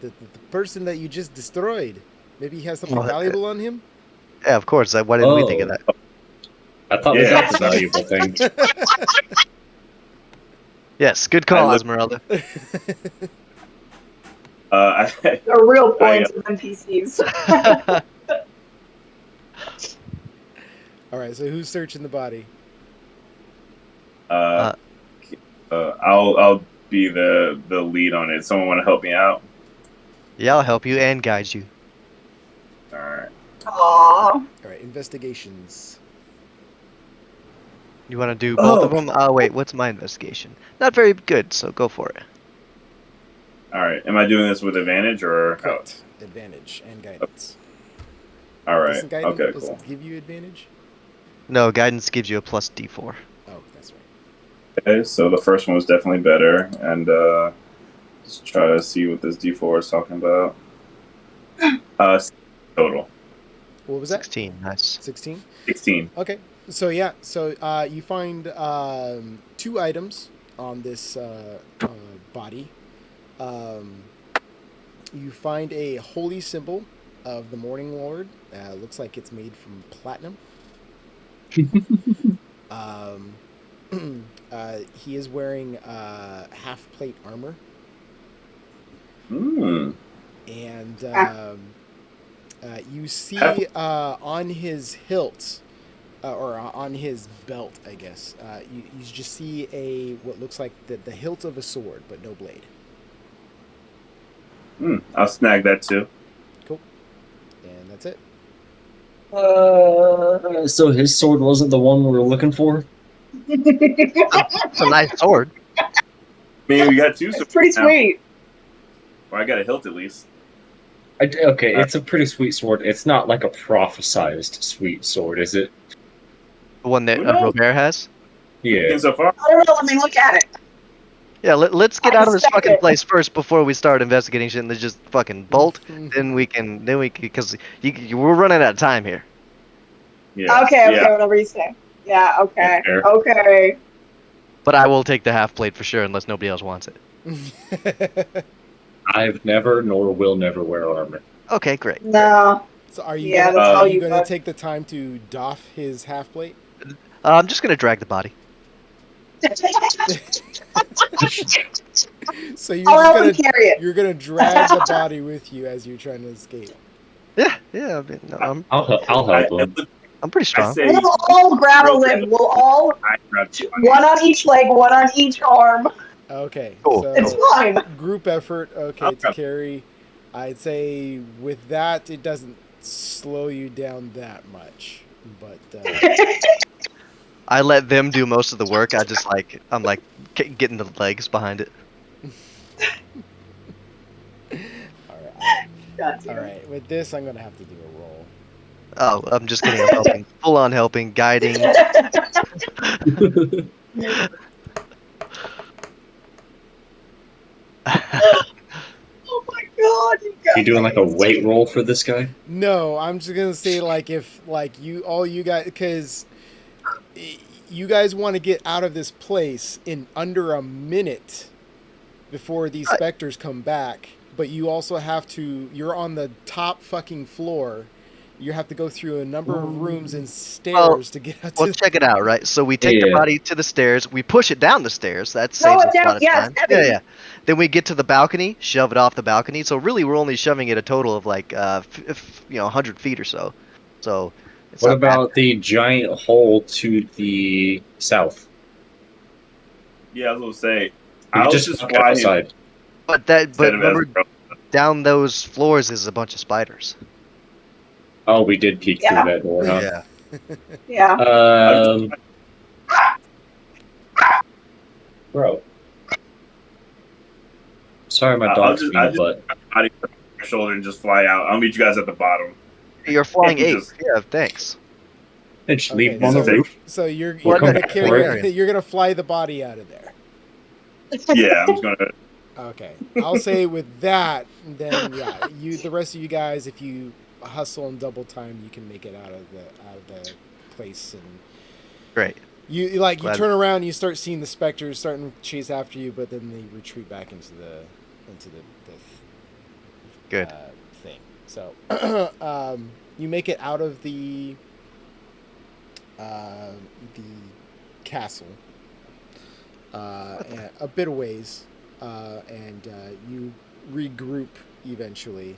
The person that you just destroyed? Maybe he has something valuable on him." Yeah, of course. Why didn't we think of that? I thought we got the valuable thing. Yes, good call, I Esmeralda. The real points of NPCs. All right. So who's searching the body? I'll be the lead on it. Someone want to help me out? Yeah, I'll help you and guide you. All right. Aww. All right. Investigations. You want to do both of them? Oh, wait, what's my investigation? Not very good, so go for it. All right. Am I doing this with advantage or? Correct. Advantage and guidance. All right. Doesn't guidance Okay. Cool. give you advantage? No, guidance gives you a plus D4. Oh, that's right. Okay, so the first one was definitely better, and let's try to see what this D4 is talking about. Total What was that? 16. Nice. 16? 16. Okay. So yeah, you find 2 items on this body. You find a holy symbol of the Morning Lord. Looks like it's made from platinum. He is wearing half plate armor, Hmm. and you see Half- on his hilt, or on his belt, I guess, you just see what looks like the hilt of a sword, but no blade. I'll snag that too. Cool. And that's it. So his sword wasn't the one we were looking for? It's a nice sword. I mean, we got 2 It's swords pretty now. sweet. Well, I got a hilt at least. Okay, it's a pretty sweet sword. It's not like a prophesized sweet sword, is it? The one that Who knows? Robert has. Yeah. So far, I don't know. Let me look at it. Yeah, let's get I out of this inspect fucking it. place first before we start investigating shit and let's just fucking bolt. Then we can, because we're running out of time here. yeah. Okay, Yeah. whatever you say. Yeah, okay. Fair. Okay. But I will take the half plate for sure unless nobody else wants it. I've never nor will never wear armor. Okay, great. No. So are you Yeah, gonna, that's are all you you gonna got. take the time to doff his half plate? I'm just gonna drag the body. So you're I'll just help gonna him carry it. you're gonna drag the body with you as you're trying to escape. Yeah. I mean, no, I'll help him. I'm pretty I strong. say We'll all grab a limb. We'll all I grab one on each leg, one on each arm. Okay, Cool. so It's fine. group effort. Okay, to Okay. carry. I'd say with that, it doesn't slow you down that much, but I let them do most of the work. I'm like getting the legs behind it. all right. God All damn. right, with this, I'm gonna have to do a roll. Oh, I'm just kidding. I'm helping, full on helping, guiding. Oh my god, you guys. You doing like a weight roll for this guy? No, I'm just gonna say if you guys, because you guys want to get out of this place in under a minute before these Right. specters come back, but you also have to. You're on the top fucking floor. You have to go through a number of rooms and stairs to get out Well, to. check it out, right? So we take the Yeah. body to the stairs, we push it down the stairs. That Throw saves it us a down. lot of Yeah, time. it's heavy. Yeah. Then we get to the balcony, shove it off the balcony. So really, we're only shoving it a total of like, 100 feet or so. So it's What not bad. about the giant hole to the south? Yeah, I was gonna say. We I'll could just walk fly him outside. But instead of as remember, down those floors is a bunch of spiders. Oh, we did peek Yeah. through that door, huh? Yeah. Bro. Sorry, my I'll dog's just- being I a just- butt. body on my shoulder and just fly out. I'll meet you guys at the bottom. You're flying And 8. just- Yeah, thanks. And just Okay, leave him on the so- roof. So you're We'll come gonna back carry. for it. You're gonna fly the body out of there. Yeah, I'm just gonna. Okay, I'll say with that, then yeah, the rest of you guys, if you hustle and double time, you can make it out of the place, and Great. you Glad- turn around, and you start seeing the specters starting to chase after you, but then they retreat back into the Good. thing. So you make it out of the castle, a bit of ways. And you regroup eventually.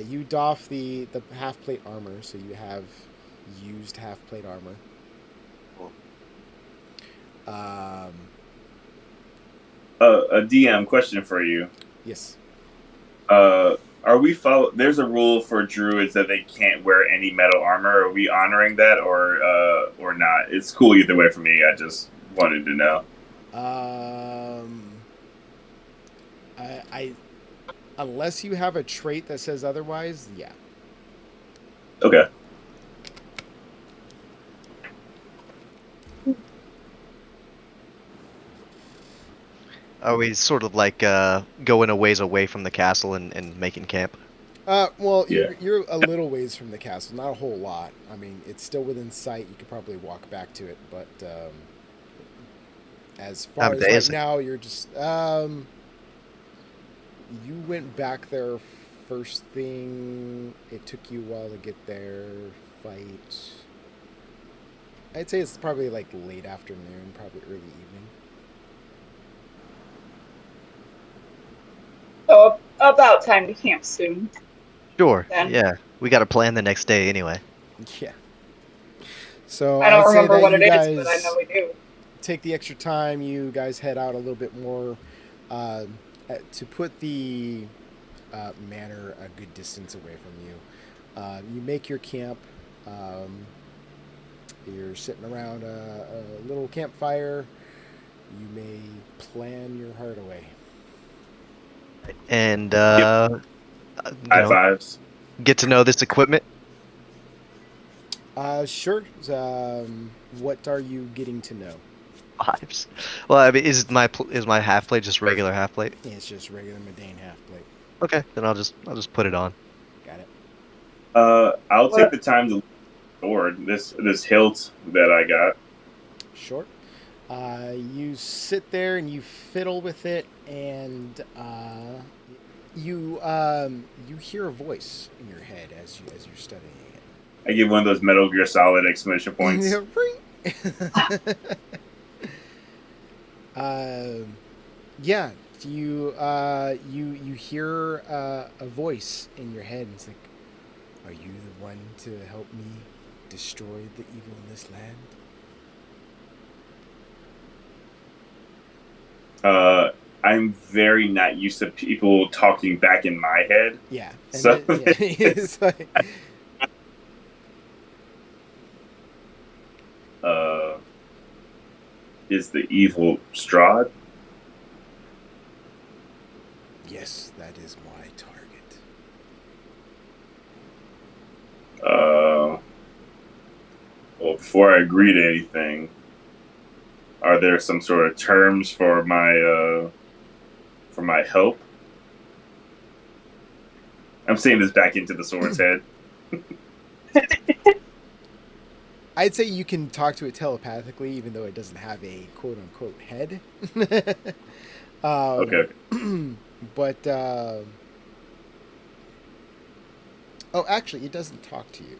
You doff the half plate armor, so you have used half plate armor. A DM question for you. Yes. Are we follow? There's a rule for druids that they can't wear any metal armor. Are we honoring that, or not? It's cool either way for me. I just wanted to know. I unless you have a trait that says otherwise, yeah. Okay. Are we sort of like going a ways away from the castle and making camp? Well, Yeah. you're a little ways from the castle, not a whole lot. I mean, it's still within sight. You could probably walk back to it, but as Time far of as day right is it? now, you're just you went back there first thing. It took you a while to get there. Fight. I'd say it's probably like late afternoon, probably early evening. So about time to camp soon. Sure. Then Yeah. We got a plan the next day anyway. Yeah. So I I'd don't say remember that what you it is, but I know guys we do. take the extra time. You guys head out a little bit more uh, to put the manor a good distance away from you. You make your camp. Um, you're sitting around a little campfire. You may plan your heart away. And Yep. you High know, fives. get to know this equipment. Sure. What are you getting to know? Vibes. Well, I mean, is my half plate just regular half plate? It's just regular Medane half plate. Okay, then I'll just put it on. Got it. I'll take What? the time to sword this hilt that I got. Sure. You sit there and you fiddle with it, and you hear a voice in your head as you're studying I give one of those Metal Gear Solid exclamation points. it. Yeah. You hear a voice in your head, and it's like, "Are you the one to help me destroy the evil in this land?" I'm very not used to people talking back in my head. Yeah. And So it's like, uh, is the evil Strahd? yes, that is my target. Well, before I agree to anything, are there some sort of terms for my help? I'm saying this back into the sword's head. I'd say you can talk to it telepathically, even though it doesn't have a quote unquote head. Okay. But oh, actually, it doesn't talk to you.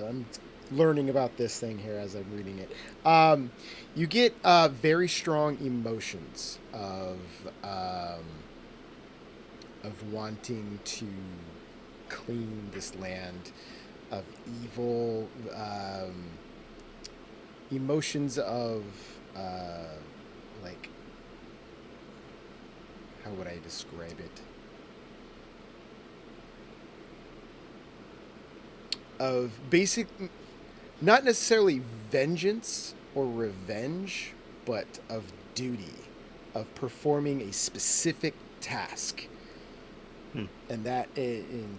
I'm learning about this thing here as I'm reading it. You get very strong emotions of wanting to clean this land of evil, emotions of like, how would I describe it? Of basic, not necessarily vengeance or revenge, but of duty, of performing a specific task. Hmm. And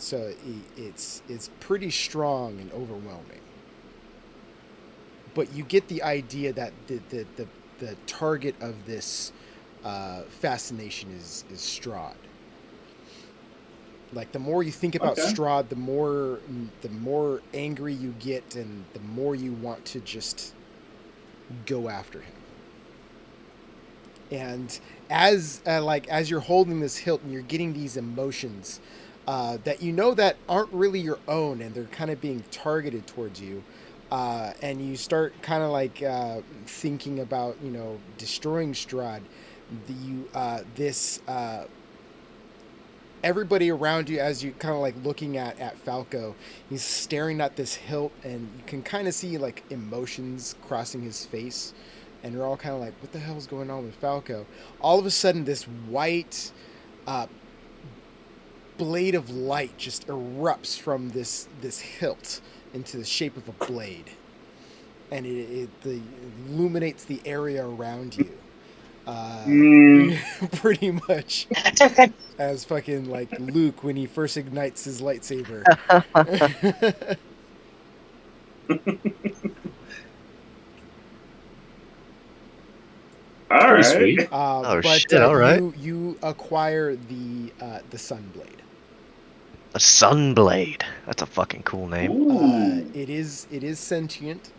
so it's pretty strong and overwhelming. But you get the idea that the target of this fascination is Strahd. Like, the more you think about Okay. Strahd, the more angry you get, and the more you want to just go after him. And as you're holding this hilt and you're getting these emotions that you know that aren't really your own, and they're kind of being targeted towards you, and you start kind of like thinking about destroying Strahd. Everybody around you, as you kind of like looking at Falco, he's staring at this hilt, and you can kind of see like emotions crossing his face, and you're all kind of like, what the hell is going on with Falco? All of a sudden, this white blade of light just erupts from this hilt into the shape of a blade, and it illuminates the area around you. Pretty much as fucking like Luke when he first ignites his lightsaber. All Pretty right. sweet. Oh, But shit, all right. you acquire the Sunblade. A Sunblade. That's a fucking cool name. Ooh. It is sentient,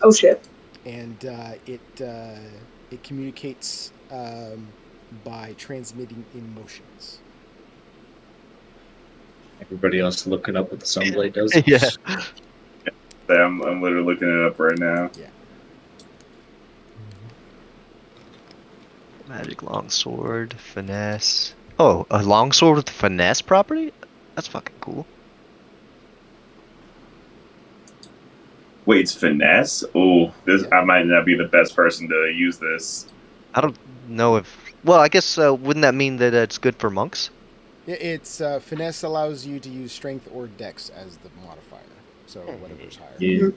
Oh shit. and it communicates by transmitting emotions. Everybody else looking up what the Sunblade does. Yeah. I'm literally looking it up right now. Yeah. Magic longsword, finesse. Oh, a longsword with finesse property? That's fucking cool. Wait, it's finesse? Ooh, this Yeah. I might not be the best person to use this. I don't know if. Well, I guess wouldn't that mean that it's good for monks? It's finesse allows you to use strength or dex as the modifier, so whatever's higher. Yeah.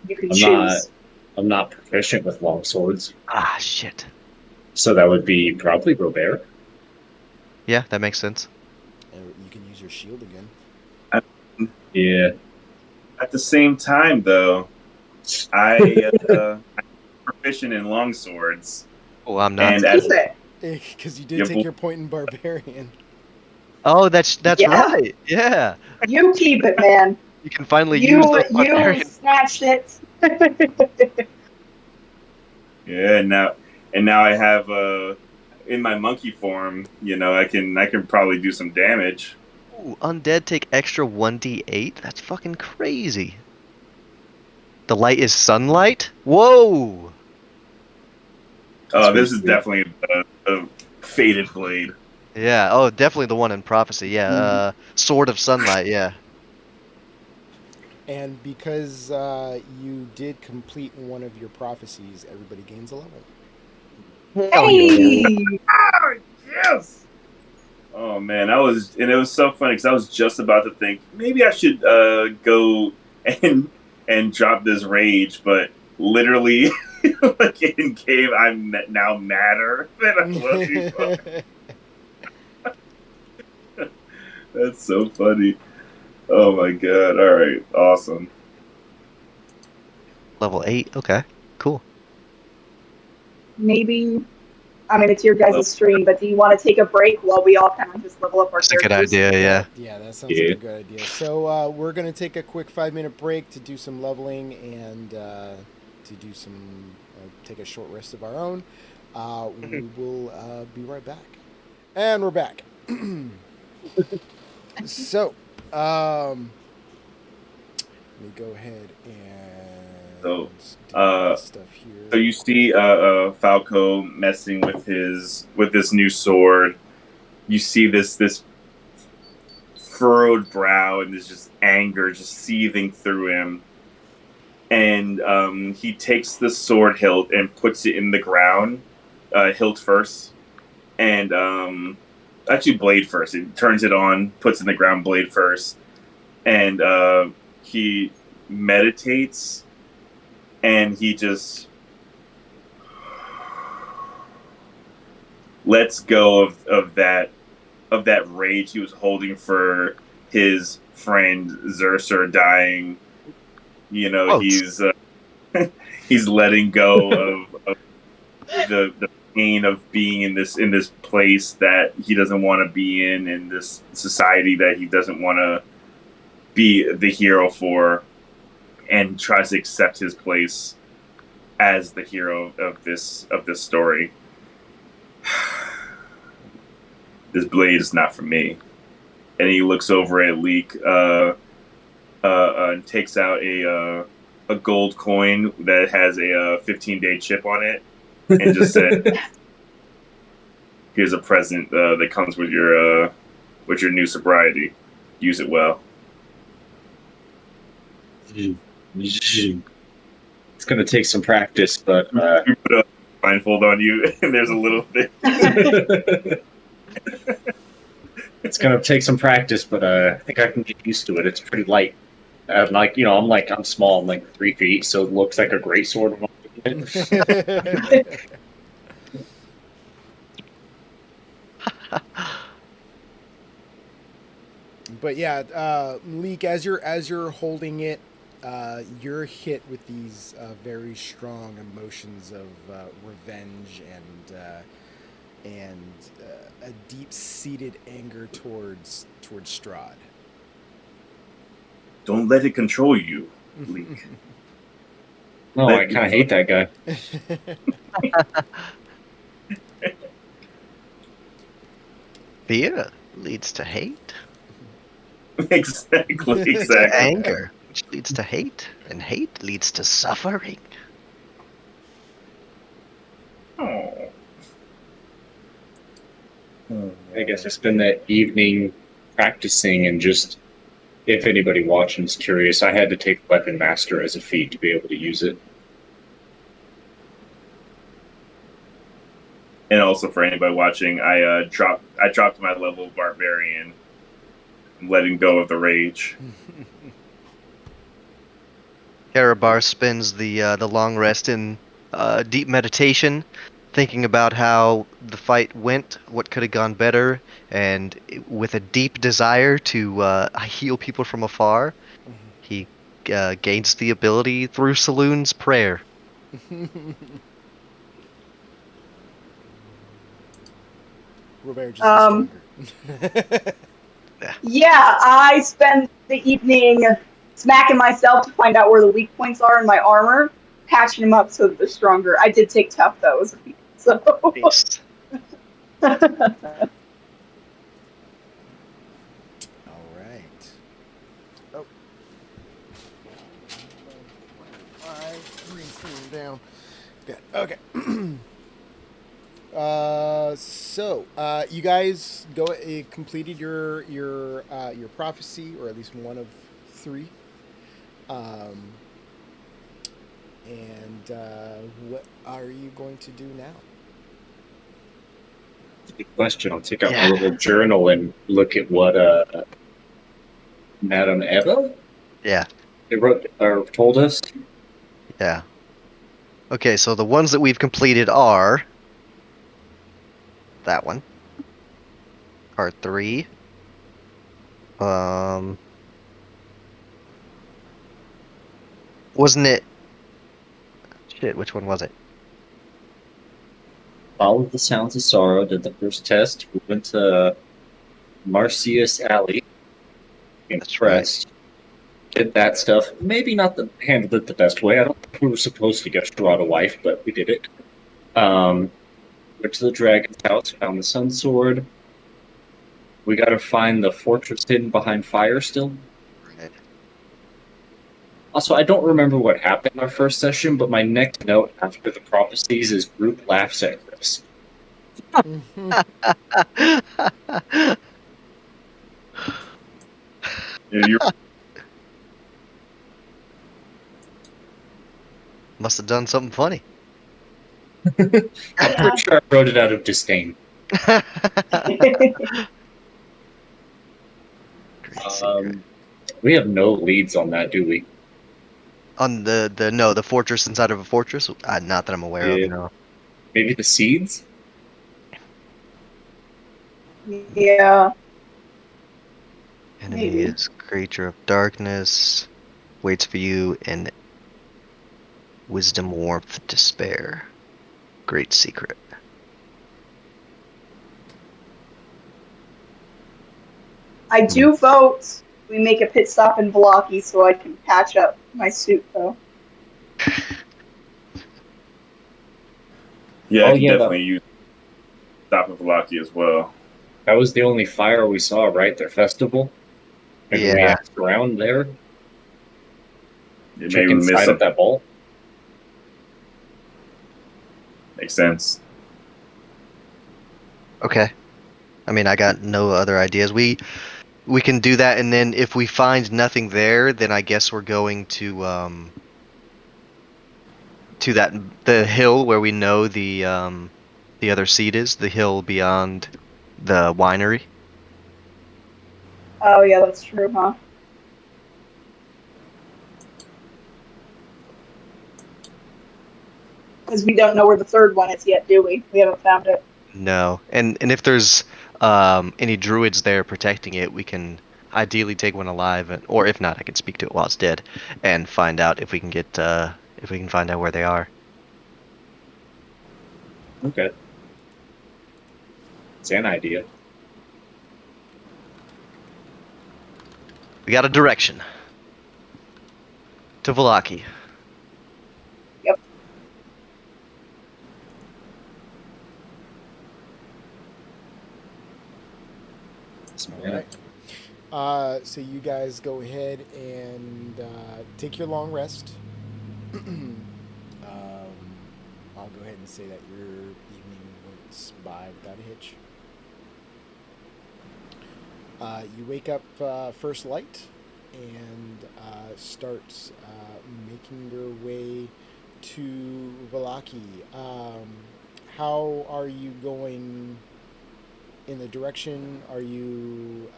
You can I'm not. choose. I'm not proficient with long swords, Ah, shit. so that would be probably Robert. Yeah, that makes sense. You can use your shield again. Yeah. At the same time, though, I'm proficient in long swords, Oh, I'm not. and Keep as it. Because you did Yeah, take but- your point in barbarian. Oh, that's Yeah. right. Yeah. You keep it, man. You can finally You use those barbarian. snatched it. yeah, now I have in my monkey form, I can probably do some damage. Ooh, undead take extra 1d8? That's fucking crazy. The light is sunlight? Whoa! Oh, pretty this is sweet. definitely the faded blade. Yeah, oh, definitely the one in Prophecy. Yeah, Sword of Sunlight, yeah. And because you did complete one of your prophecies, everybody gains a level. Hell yeah. Hey! Oh, yes! Oh man, it was so funny because I was just about to think maybe I should go and drop this rage, but literally, like in game, I'm now madder than I was before. That's so funny. Oh my god! All right, awesome. Level 8, okay, cool. Maybe, I mean, it's your guys' stream, but do you want to take a break while we all kind of just level up our That's a good characters? idea, yeah. Yeah, that sounds like a good idea. So we're going to take a quick 5-minute break to do some leveling and to do some take a short rest of our own. We will be right back. And we're back. So, let me go ahead and So, do this stuff here. So you see Falco messing with this new sword. You see this furrowed brow and this just anger just seething through him. And he takes the sword hilt and puts it in the ground, hilt first, and actually blade first. He turns it on, puts it in the ground, blade first, and he meditates, and he just lets go of that rage he was holding for his friend Zerser dying. Whoa. He's letting go of the pain of being in this place that he doesn't want to be in this society that he doesn't want to be the hero for, and tries to accept his place as the hero of this story. This blade is not for me. And he looks over at Leek and takes out a gold coin that has a 15-day chip on it, and just said, "Here's a present that comes with your new sobriety. Use it well." It's going to take some practice, but You put a blindfold on you, and there's a little bit. it's going to take some practice, but I think I can get used to it. It's pretty light. I'm small. I'm like 3 feet, so it looks like a great sword. But yeah, Leek, as you're holding it, you're hit with these very strong emotions of revenge and a deep-seated anger towards Strahd. Don't let it control you, Leek. No, I kind of hate that guy. Fear leads to hate, Exactly. to anger, which leads to hate, and hate leads to suffering. Oh. I guess I spend that evening practicing and just, if anybody watching is curious, I had to take Weapon Master as a feat to be able to use it. And also for anybody watching, I dropped my level of Barbarian. I'm letting go of the rage. Karabar spends the long rest in deep meditation, thinking about how the fight went, what could have gone better, and with a deep desire to heal people from afar, he gains the ability through Saloon's prayer. Robert just gets stronger. Yeah, I spend the evening smacking myself to find out where the weak points are in my armor, patching them up so that they're stronger. I did take tough though as a feat, so. Nice. All right. Oh. Green screen down. Good. Okay. So you guys completed your prophecy, or at least one of 3. And what are you going to do now? That's a good question. I'll take out my little journal and look at what Madam Eva they wrote or told us. Yeah. Okay, so the ones that we've completed are that one. Part 3. Wasn't it? Shit, which one was it? Followed the sounds of sorrow, did the first test. We went to Marcius Alley. Impressed. Did that stuff. Maybe not handled it the best way. I don't think we were supposed to get Strahd a wife, but we did it. Went to the dragon's house, found the SUNSWORD. We gotta find the fortress hidden behind fire still. Right. Also, I don't remember what happened in our first session, but my next note after the prophecies is group laughs at Chris. You're Must have done something funny. I'm pretty sure I wrote it out of disdain. Great secret. We have no leads on that, do we? On the fortress inside of a fortress? Not that I'm aware of, no. Maybe the seeds? Yeah. Enemy Maybe. is creature of darkness, waits for you in wisdom, warmth, despair. Great secret. I do vote we make a pit stop in Blocky so I can patch up my suit, though. Yeah, Oh, I can yeah, definitely use Stop of Velaki as well. That was the only fire we saw, right? Their festival? Maybe we Yeah. asked around there. Yeah, Check maybe we missed inside of something. that vault. Makes sense. Okay. I mean, I got no other ideas. We can do that, and then if we find nothing there, then I guess we're going to the hill where we know the other seat is, the hill beyond the winery. Oh, yeah, that's true, huh? Because we don't know where the third one is yet, do we? We haven't found it. No, and if there's any druids there protecting it, we can ideally take one alive, or if not, I can speak to it while it's dead, and find out if we can get if we can find out where they are. Okay. It's an idea. We got a direction to Valaki. Yep. Yeah. Right. So you guys go ahead and take your long rest. I'll go ahead and say that your evening went by without a hitch. You wake up first light and start making your way to Valaki. How are you going in the direction? Are you...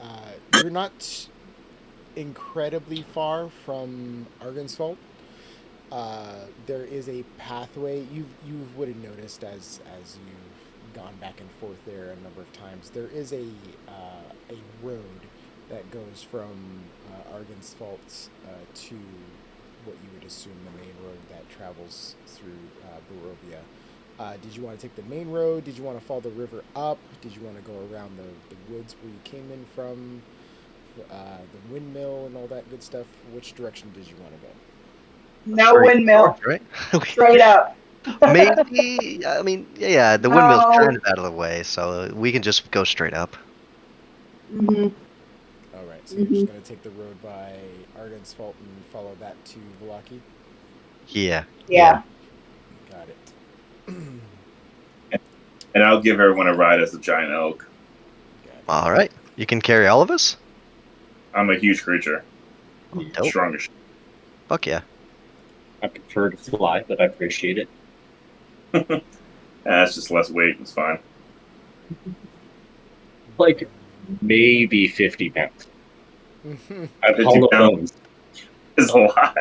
you're not incredibly far from Argensfeld. There is a pathway. You would have noticed as you've gone back and forth there a number of times. There is a road that goes from Argensfeld to what you would assume the main road that travels through Barovia. Did you want to take the main road? Did you want to follow the river up? Did you want to go around the woods where you came in from? The windmill and all that good stuff. Which direction did you want to go? No windmill. Right? Straight up. Maybe. I mean, yeah. The windmill's No. kind of out of the way, so we can just go straight up. Mm-hmm. All right. So you're just going to take the road by Argensfeld and follow that to Valaki? Yeah. Yeah. Got it. And I'll give everyone a ride as a giant elk. Got it. All right. You can carry all of us? I'm a huge creature. Dope. Strong as shit. Fuck yeah. I prefer to fly, but I appreciate it. That's just less weight. It's fine. Like, maybe 50 pounds. I 50 hollow pounds. bones. It's a lot.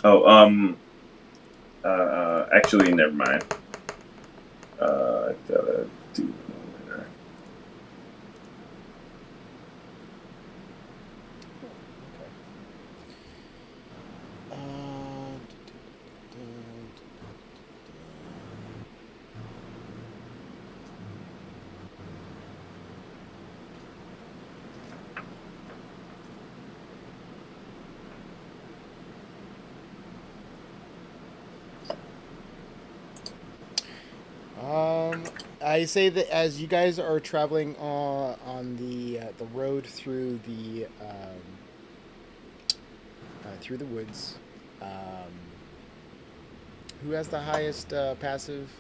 Oh, actually, never mind. I gotta do later. I say that as you guys are traveling on the road through the woods, who has the highest passive?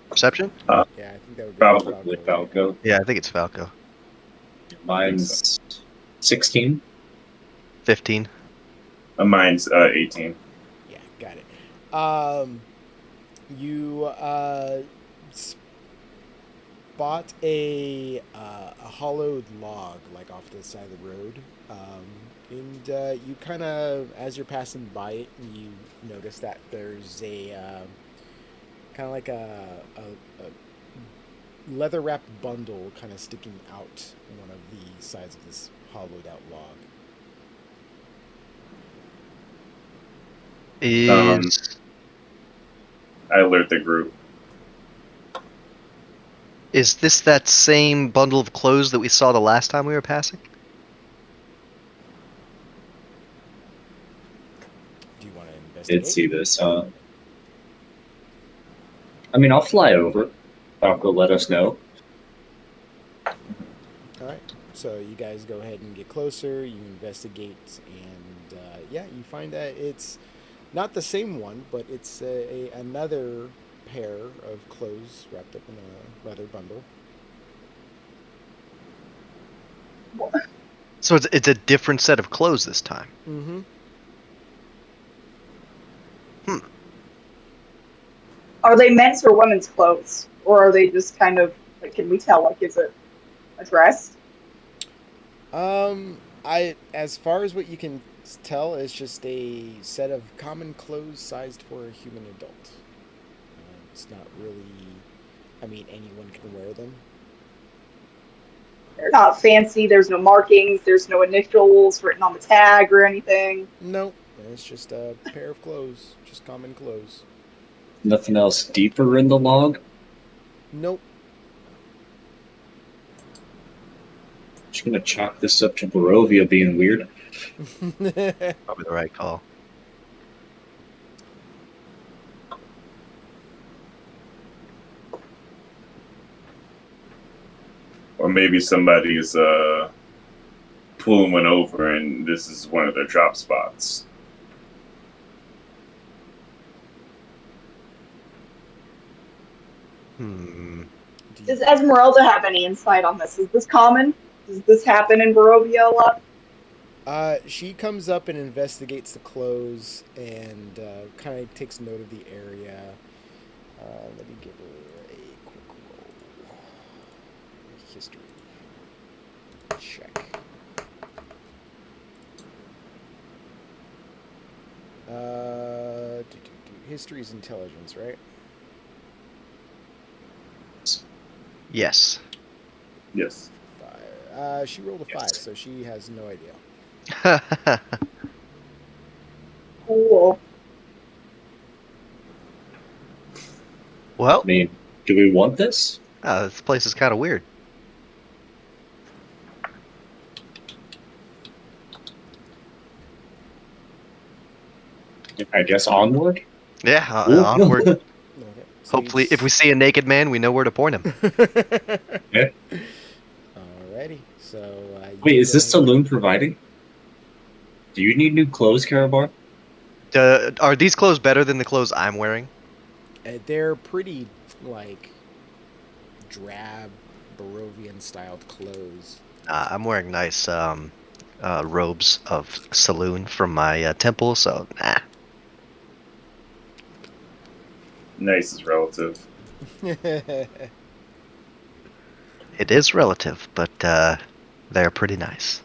Perception? Yeah, I think that would be Probably Falco, right? Falco. Yeah, I think it's Falco. Mine's 16. 15. Mine's 18. Yeah, got it. You spot a hollowed log like off the side of the road, and you kind of, as you're passing by it, you notice that there's a kind of like a leather wrapped bundle kind of sticking out one of the sides of this hollowed out log. I alert the group. Is this that same bundle of clothes that we saw the last time we were passing? Do you want to investigate? Did see this. I mean, I'll fly over. Falco, let us know. All right. So you guys go ahead and get closer. You investigate, and yeah, you find that it's not the same one, but it's another pair of clothes wrapped up in a leather bundle. So it's a different set of clothes this time. Mm-hmm. Are they men's or women's clothes? Or are they just kind of, like, can we tell, like, is it a dress? As far as what you can tell, it's just a set of common clothes sized for a human adult. It's not really. I mean, anyone can wear them. They're not fancy. There's no markings. There's no initials written on the tag or anything. Nope. It's just a pair of clothes. Just common clothes. Nothing else deeper in the log? Nope. Just gonna chalk this up to Barovia being weird. Probably the right call. Or maybe somebody's pulling one over and this is one of their drop spots. Does Esmeralda have any insight on this? Is this common? Does this happen in Barovia a lot? She comes up and investigates the clothes and kind of takes note of the area. Let me give her a quick roll. History check. History's intelligence, right? Yes. Yes. She rolled a 5, Yes. so she has no idea. Cool. Well, I mean, do we want this? this place is kind of weird. I guess onward? Yeah, Ooh. onward. Okay. So Hopefully, if we see a naked man, we know where to point him. Yeah. Alrighty. So. Wait, you is this go ahead- saloon providing? Do you need new clothes, Karabar? Are these clothes better than the clothes I'm wearing? They're pretty like drab Barovian styled clothes. I'm wearing nice robes of saloon from my temple, so nah. Nice is relative. It is relative, but they're pretty nice.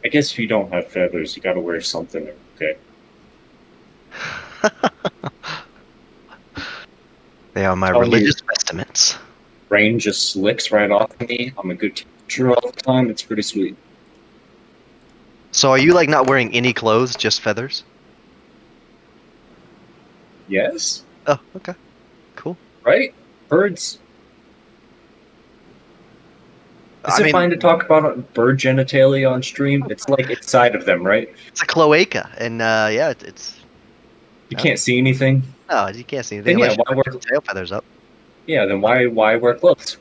I guess if you don't have feathers, you gotta wear something. Okay. They are my Tell me- religious vestments. Rain just slicks right off me. I'm a good teacher all the time. It's pretty sweet. So are you like not wearing any clothes, just feathers? Yes? Oh, okay. Cool. Right? Birds. Is I it mean, fine to talk about bird genitalia on stream? It's like inside of them, right? it's a cloaca, and yeah, it's You Yeah. can't see anything. no, you can't see anything Then yeah, unless you why put wear? your tail feathers up. Yeah, then why wear clothes?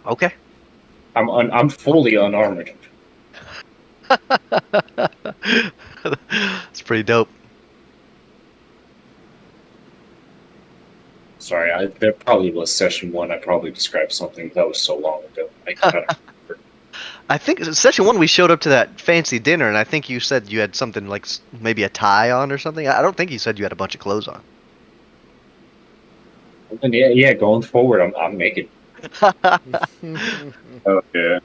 Okay. I'm fully unarmored. It's pretty dope. Sorry, there probably was session 1. I probably described something that was so long ago. I think session 1 we showed up to that fancy dinner, and I think you said you had something like maybe a tie on or something. I don't think you said you had a bunch of clothes on. And yeah. Going forward, I'm naked. Okay.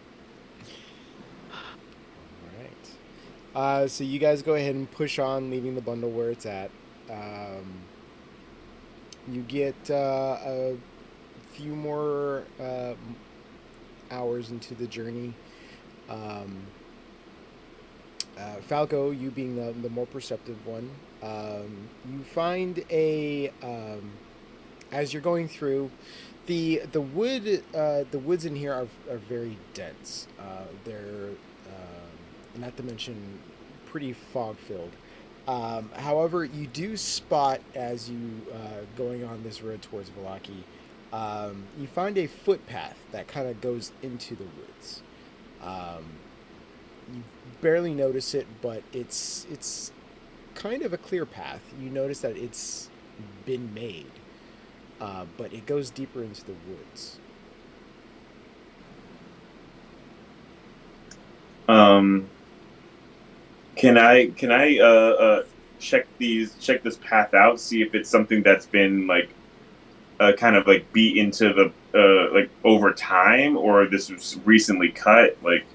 Alright. So you guys go ahead and push on, leaving the bundle where it's at. You get a few more hours into the journey. Falco, you being the more perceptive one, you find as you're going through the woods in here are very dense. They're not to mention pretty fog filled. However, you do spot as you going on this road towards Valaki, you find a footpath that kind of goes into the woods. You barely notice it, but it's kind of a clear path. You notice that it's been made, but it goes deeper into the woods. Can I check this path out, see if it's something that's been like kind of like beat into like over time, or this was recently cut? Like,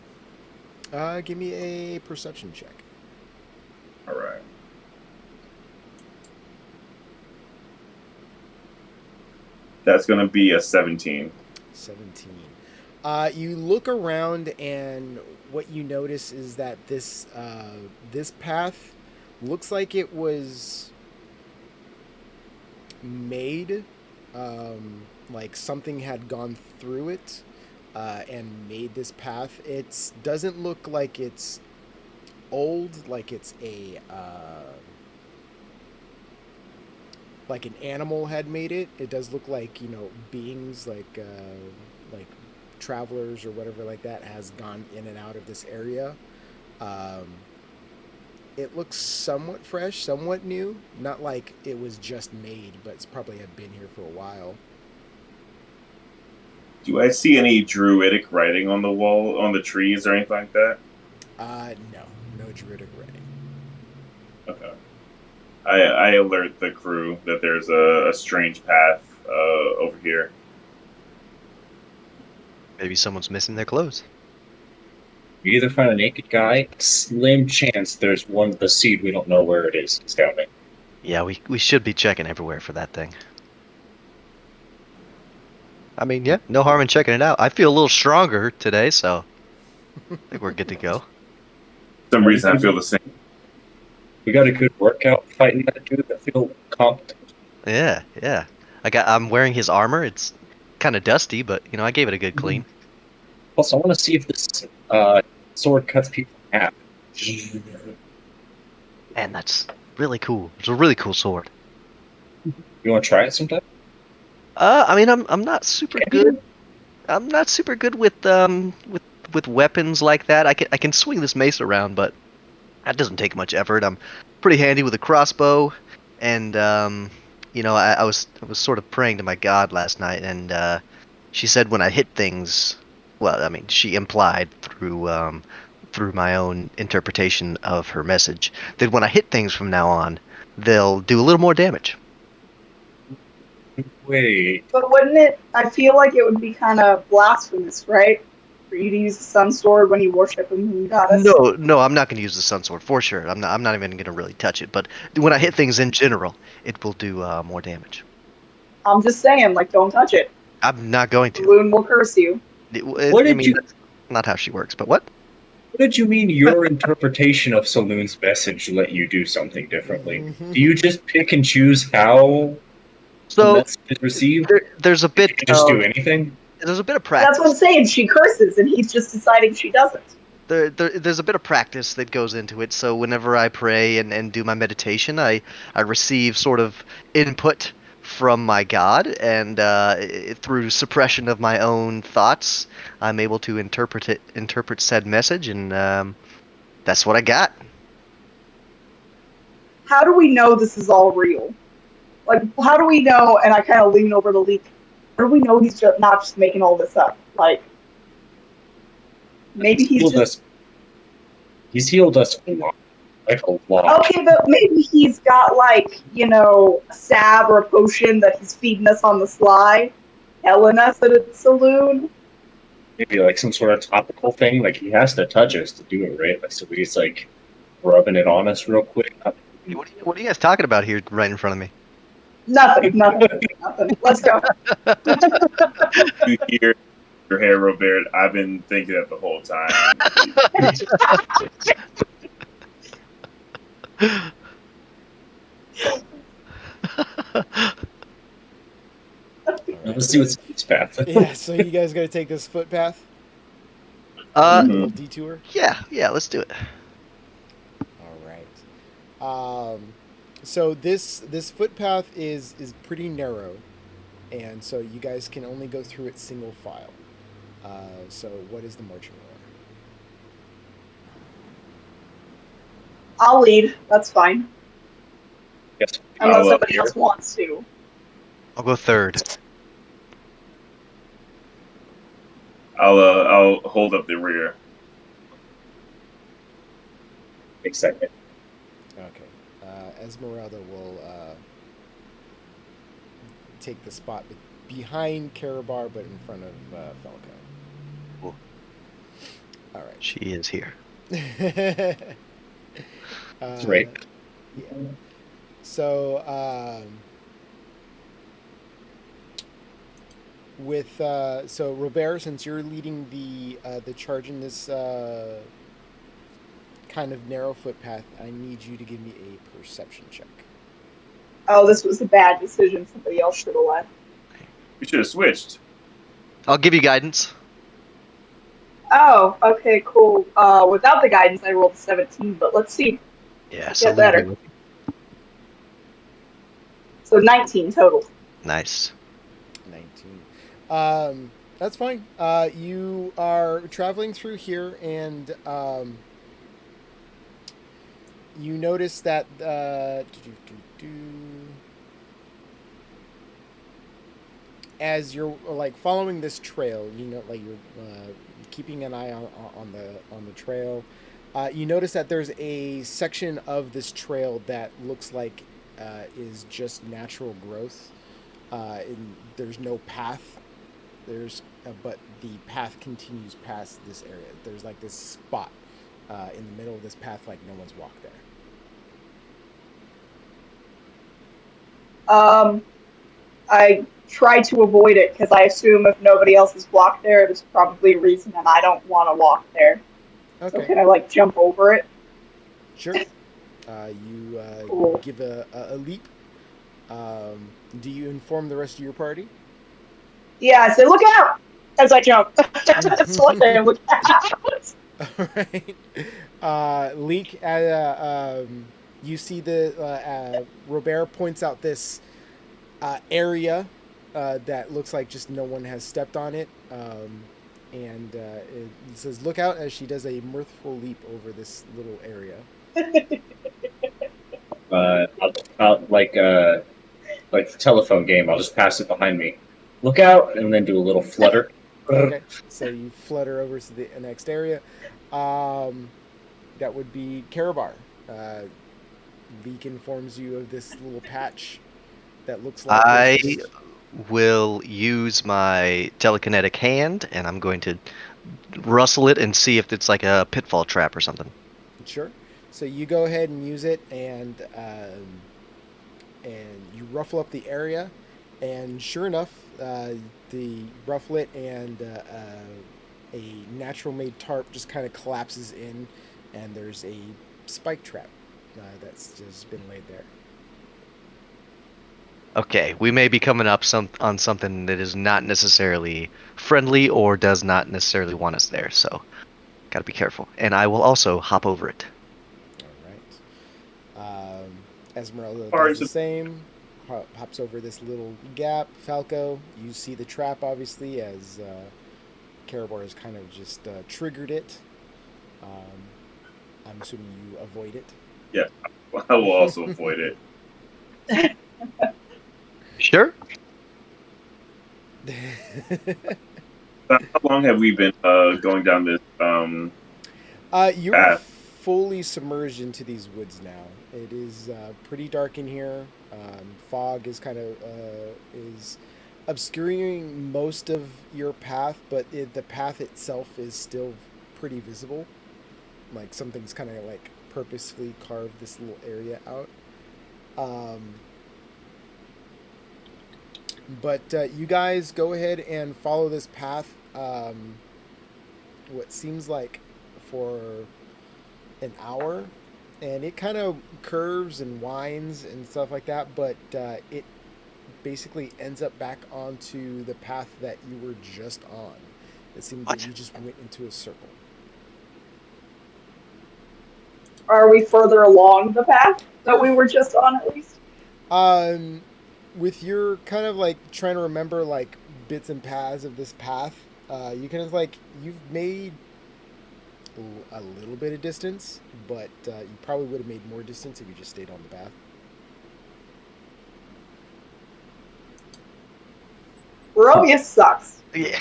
Give me a perception check. all right. That's gonna be a 17. 17. You look around, and what you notice is that this path looks like it was made, like something had gone through it and made this path. It doesn't look like it's old, like it's a like an animal had made it. It does look like, beings like travelers or whatever like that has gone in and out of this area. Um, it looks somewhat fresh, somewhat new. Not like it was just made, but it's probably had been here for a while. Do I see any druidic writing on the wall, on the trees, or anything like that? No druidic writing. Okay. I alert the crew that there's a strange path over here. Maybe someone's missing their clothes. You either find a naked guy, slim chance there's one the seed we don't know where it is. It's down there. Yeah, we should be checking everywhere for that thing. I mean, yeah, no harm in checking it out. I feel a little stronger today, so I think we're good to go. For some reason, I feel the same. We got a good workout fighting that dude. I feel confident. Yeah, yeah. I'm wearing his armor. It's kind of dusty, but I gave it a good clean. Plus, I want to see if this sword cuts people in half. And that's really cool. It's a really cool sword. You want to try it sometime? I mean, I'm not super good. I'm not super good with weapons like that. I can swing this mace around, but that doesn't take much effort. I'm pretty handy with a crossbow, and I was sort of praying to my god last night, and she said when I hit things, well, I mean, she implied through my own interpretation of her message that when I hit things from now on, they'll do a little more damage. Wait. But wouldn't it? I feel like it would be kind of blasphemous, right? For you to use the sun sword when you worship a moon goddess. No, I'm not going to use the sun sword for sure. I'm not even going to really touch it. But when I hit things in general, it will do more damage. I'm just saying, like, don't touch it. I'm not going The to. moon will curse you. What did you? That's not how she works. But what? What did you mean? Your interpretation of Saloon's message let you do something differently? Do you just pick and choose how the So message is received? there's a Can bit. you just do anything? There's a bit of That's practice. what I'm saying. She curses, and he's just deciding she doesn't. There's a bit of practice that goes into it. So whenever I pray and do my meditation, I receive sort of input from my God, and through suppression of my own thoughts, I'm able to interpret said message, and that's what I got. How do we know this is all real? Like, how do we know? And I kind of lean over to Leek. How do we know he's just not just making all this up? Like, maybe he's just He's healed us a lot. Like a lot. okay, but maybe he's got like a salve or a potion that he's feeding us on the sly, telling us that it's a saloon. Maybe like some sort of topical thing. Like he has to touch us to do it, right? Like so he's like rubbing it on us real quick. What are you guys talking about here, right in front of me? Nothing. Let's go. You hear your hair, Robert? I've been thinking that the whole time. Let's see what's this path. Yeah, so you guys got to take this footpath? Uh, A little detour? yeah, let's do it. All right. So this footpath is pretty narrow, and so you guys can only go through it single file. So what is the marching order? I'll lead. That's fine. Yes. Unless I'll somebody else wants to. I'll go third. I'll hold up the rear. Excitement. Okay. Esmeralda will take the spot behind Karabar, but in front of Falco. Cool. All right. She is here. Great. Yeah. So, so Robert, since you're leading the charge in this kind of narrow footpath, I need you to give me a perception check. Oh, this was a bad decision. Somebody else should have left. We should have switched. I'll give you guidance. Oh, okay, cool. Without the guidance, I rolled 17, but let's see. Yeah, Get better. So 19 total. Nice. 19. That's fine. You are traveling through here, and you notice that as you're like following this trail, you know, like you're keeping an eye on the trail. You notice that there's a section of this trail that looks like is just natural growth. There's no path. But the path continues past this area. There's like this spot in the middle of this path, like no one's walked there. I try to avoid it because I assume if nobody else is blocked there, there's probably a reason, and I don't want to walk there. Okay. So can I like jump over it? Sure. You Cool. give a leap. Do you inform the rest of your party? Yeah, I say, look out! As I jump. So I say, look out! All right. Leak. You see the Robert points out this area that looks like just no one has stepped on it, and it says, "Look out!" as she does a mirthful leap over this little area. I'll like the telephone game. I'll just pass it behind me. Look out, and then do a little flutter. Okay, so you flutter over to the next area. That would be Karabar. Leak informs you of this little patch that looks like I will use my telekinetic hand, and I'm going to rustle it and see if it's like a pitfall trap or something. Sure. So you go ahead and use it, and you ruffle up the area, and sure enough, the rufflet and a natural-made tarp just kind of collapses in, and there's a spike trap that's just been laid there. Okay, we may be coming up on something that is not necessarily friendly or does not necessarily want us there, so gotta be careful. And I will also hop over it. All right. Esmeralda does the same. Hops over this little gap. Falco, you see the trap, obviously, as Karabar has kind of just triggered it. I'm assuming you avoid it. Yeah, I will also avoid it. Sure. How long have we been going down this You're path? fully submerged into these woods now. It is pretty dark in here. Fog is kind of is obscuring most of your path, but the path itself is still pretty visible. Like something's kind of like purposefully carved this little area out. But you guys go ahead and follow this path. What seems like for an hour, and it kind of curves and winds and stuff like that, but it basically ends up back onto the path that you were just on. It seemed that you just went into a circle. Are we further along the path that we were just on, at least? With your kind of like trying to remember like bits and paths of this path, you kind of like you've made a little bit of distance, but you probably would have made more distance if you just stayed on the path. Barovius sucks. Yeah.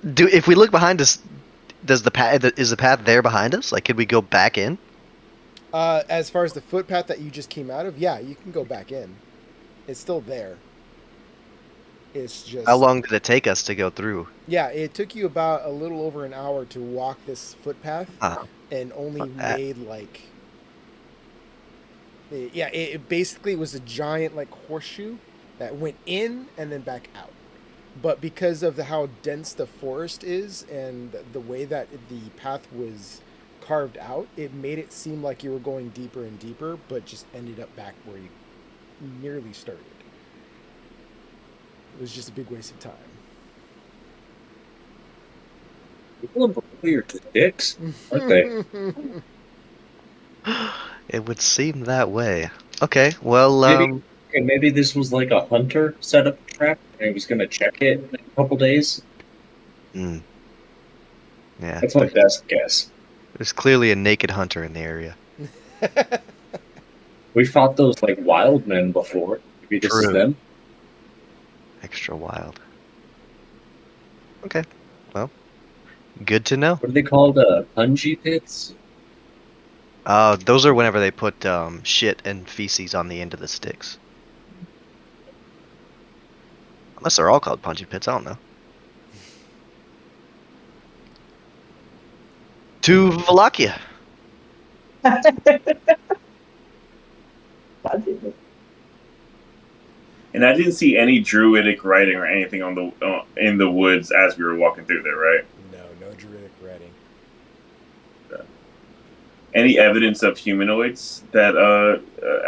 If we look behind us, is the path there behind us? Like, could we go back in? As far as the footpath that you just came out of, yeah, you can go back in. It's still there. It's just How long did it take us to go through? Yeah, it took you about a little over an hour to walk this footpath, Ah, and only not bad. made like yeah, it basically was a giant like horseshoe that went in and then back out. But because of how dense the forest is and the way that the path was carved out, it made it seem like you were going deeper and deeper, but just ended up back where you nearly started. It was just a big waste of People are weird dicks, aren't they? time. It would seem that way. Okay, well, Maybe this was like a hunter set up a trap, and he was going to check it in a couple days. hmm, yeah, That's my best guess. there's clearly a naked hunter in the area. We fought those like wild men before. Maybe this is True. them. Extra wild. Okay, well, good to know. What are they called? Punji pits? Those are whenever they put shit and feces on the end of the sticks. Unless they're all called punchy pits, I don't know. To Wallachia. And I didn't see any druidic writing or anything on the in the woods as we were walking through there, right? No druidic writing. Any evidence of humanoids that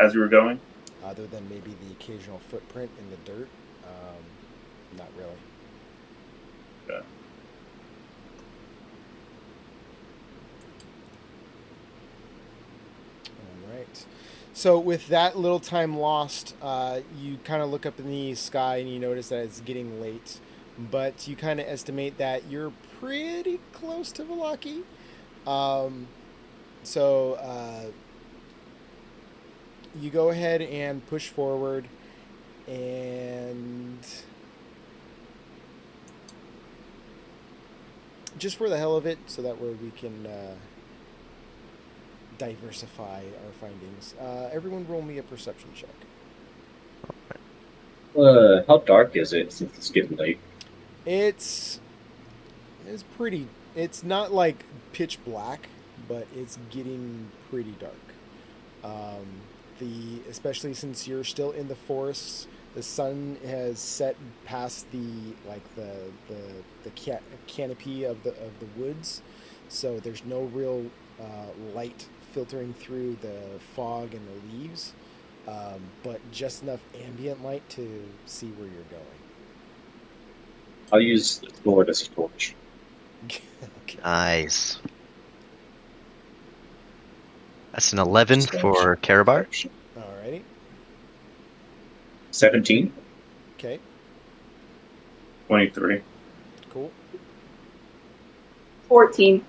as we were going? Other than maybe the occasional footprint in the dirt, not really. Yeah. All right. So with that little time lost, you kind of look up in the sky and you notice that it's getting late, but you kind of estimate that you're pretty close to Valaki. Um, so you go ahead and push forward, and just for the hell of it, so that way we can diversify our findings. Everyone roll me a perception check. How dark is it since it's getting late? It's pretty. It's not like pitch black, but it's getting pretty dark. Um, the especially since you're still in the forests, the sun has set past the like the canopy of the woods, so there's no real light filtering through the fog and the leaves, but just enough ambient light to see where you're going. I'll use the sword as a torch. Okay. Nice. That's an 11 for Karabar. Alrighty. 17. Okay. 23. Cool. 14.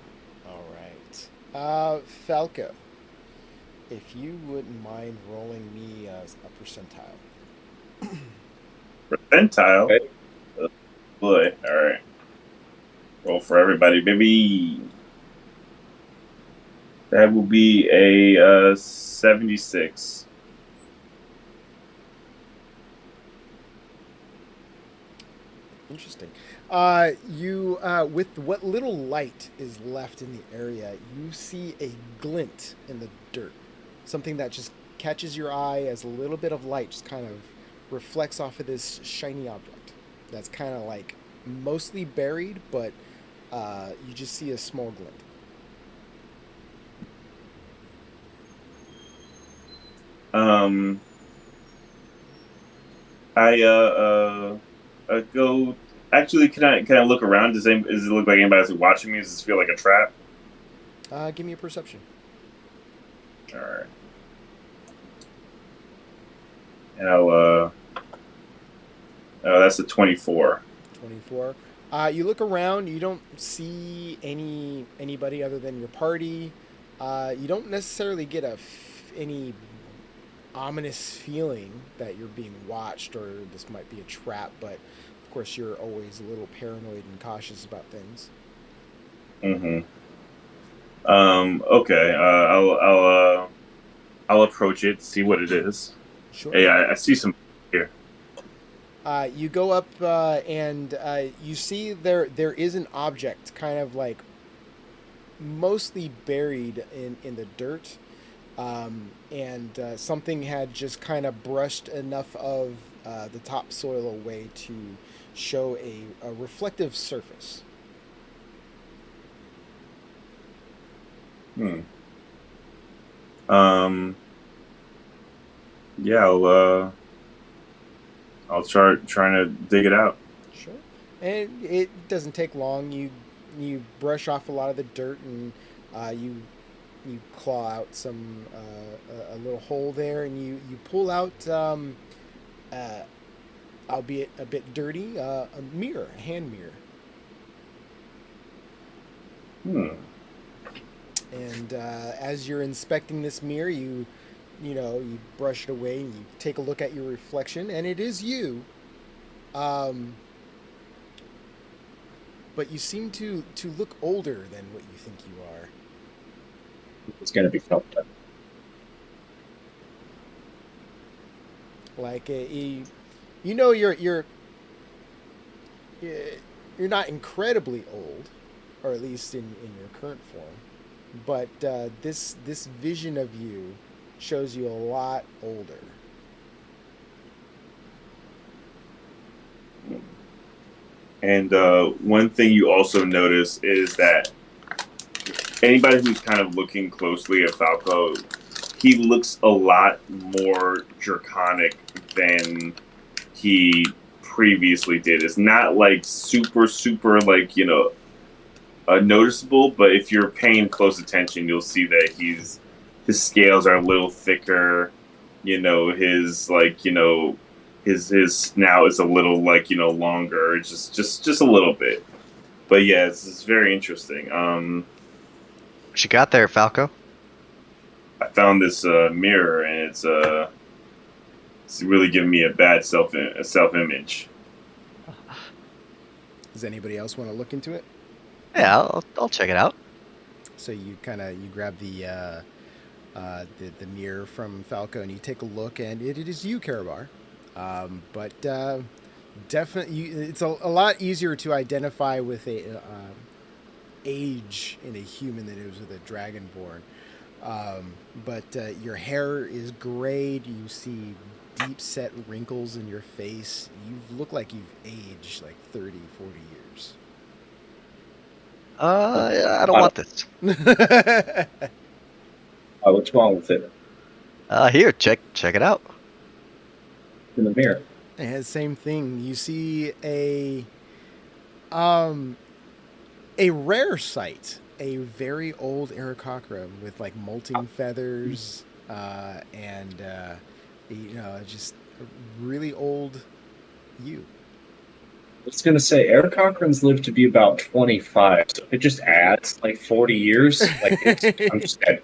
All right. Falco, if you wouldn't mind rolling me a percentile. Percentile? Okay. Oh, boy. Alright. Roll for everybody, baby. That will be a 76. Interesting. You with what little light is left in the area, you see a glint in the dirt. Something that just catches your eye as a little bit of light just kind of reflects off of this shiny object. That's kind of like mostly buried, but you just see a small glint. I go. Actually, can I look around? Does it look like anybody's watching me? Does this feel like a trap? Give me a perception. All right. And I'll. Oh, that's a 24. 24. You look around. You don't see anybody other than your party. You don't necessarily get any ominous feeling that you're being watched or this might be a trap, but of course you're always a little paranoid and cautious about things. Mm-hmm. Okay. I'll approach it, see what it is. Sure. Hey, I see some here. You go up and you see there is an object kind of like mostly buried in the dirt. And something had just kind of brushed enough of the topsoil away to show a reflective surface. Hmm. Yeah, I'll start trying to dig it out. Sure. And it doesn't take long. You brush off a lot of the dirt and you claw out some a little hole there, and you pull out, uh, albeit a bit dirty, a mirror, a hand mirror. Hmm. And as you're inspecting this mirror, you brush it away and you take a look at your reflection, and it is you. Um, but you seem to look older than what you think you are. It's going to be felt up. Like you know you're not incredibly old, or at least in your current form. But this vision of you shows you a lot older. And one thing you also notice is that anybody who's kind of looking closely at Falco, he looks a lot more draconic than he previously did. It's not like super like noticeable, but if you're paying close attention, you'll see that his scales are a little thicker. His his snout is a little like longer, just a little bit. But yeah, it's very interesting. What you got there, Falco? I found this mirror, and it's really giving me a bad self image. Does anybody else want to look into it? Yeah, I'll check it out. So you grab the mirror from Falco and you take a look, and it is you, Karabar. But definitely, it's a lot easier to identify with a age in a human than it is with a dragonborn. But your hair is grayed. You see deep set wrinkles in your face. You look like you've aged like 30, 40 years. I don't want this. What's wrong with it? Here, check it out. In the mirror. And same thing. You see a rare sight, a very old Aarakocra with like molting feathers, and just a really old you. I was going to say, Eric Cochran's lived to be about 25, so it just adds like 40 years. I'm just dead.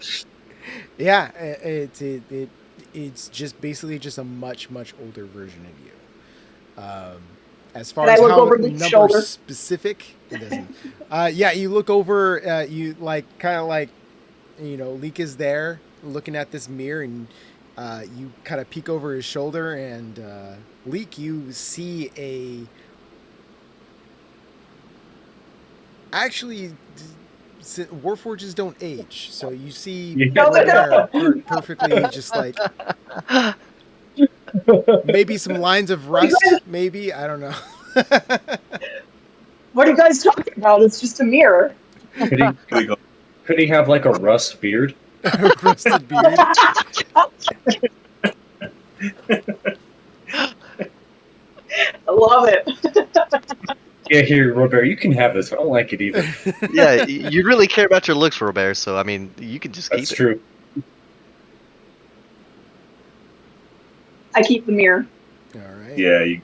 Yeah, it's just basically just a much older version of you. As far as how number specific, it doesn't. Yeah, you look over. You like kind of like, Leek is there looking at this mirror, and you kind of peek over his shoulder, and Leek, you see a. Actually, Warforges don't age, so you see perfectly just like maybe some lines of rust, maybe, I don't know. What are you guys talking about? It's just a mirror. Could he have like a rust beard? A rusted beard. I love it. Yeah, here, Robert, you can have this. I don't like it either. Yeah, you really care about your looks, Robert, so I mean, you can just keep it. That's true. I keep the mirror. All right. Yeah,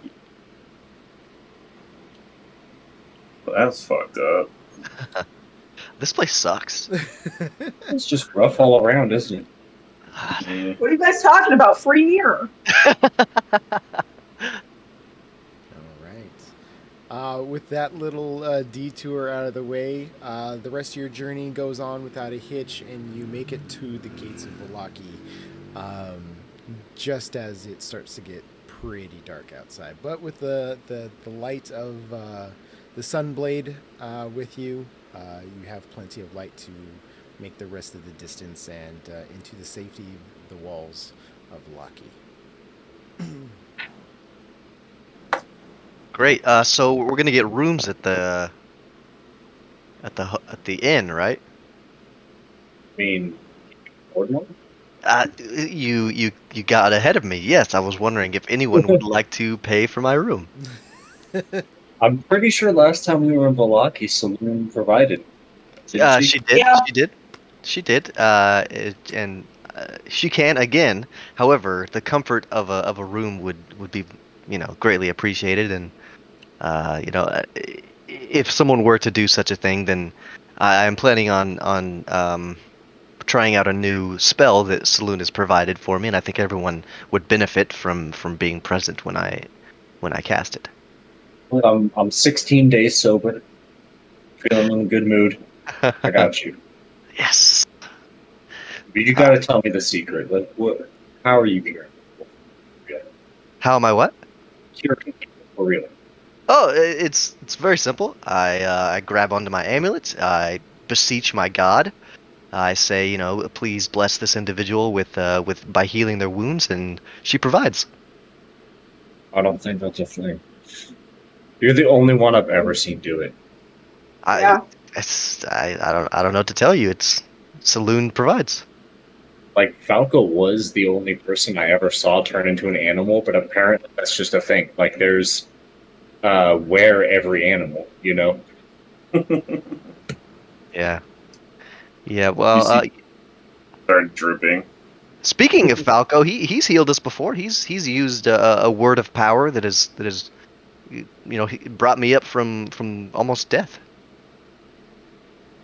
well, that's fucked up. This place sucks. It's just rough all around, isn't it? Yeah. What are you guys talking about? Free mirror. With that little detour out of the way, the rest of your journey goes on without a hitch, and you make it to the gates of Vallaki. just as it starts to get pretty dark outside. But with the light of the sunblade with you, you have plenty of light to make the rest of the distance and into the safety of the walls of Loki. Great. So we're gonna get rooms at the inn, right? I mean, ordinal? You got ahead of me. Yes, I was wondering if anyone would like to pay for my room. I'm pretty sure last time we were in Valaki, Saloon provided. Didn't she? She did. Yeah. She did. She did. And she can again. However, the comfort of a room would be greatly appreciated. And if someone were to do such a thing, then I'm planning on trying out a new spell that Saloon has provided for me, and I think everyone would benefit from being present when I cast it. I'm 16 days sober, feeling in a good mood. I got you. Yes. You got to tell me the secret. Like, what? How are you curing? How am I what? Curing for real. Oh, it's very simple. I grab onto my amulet. I beseech my god. I say, please bless this individual with by healing their wounds, and she provides. I don't think that's a thing. You're the only one I've ever seen do it. Yeah. I don't know what to tell you. It's Saloon provides. Like, Falco was the only person I ever saw turn into an animal, but apparently that's just a thing. Like, there's wear every animal, Yeah. Yeah. Well, Started drooping. speaking of Falco, he's healed us before. He's used a word of power that is he brought me up from almost death.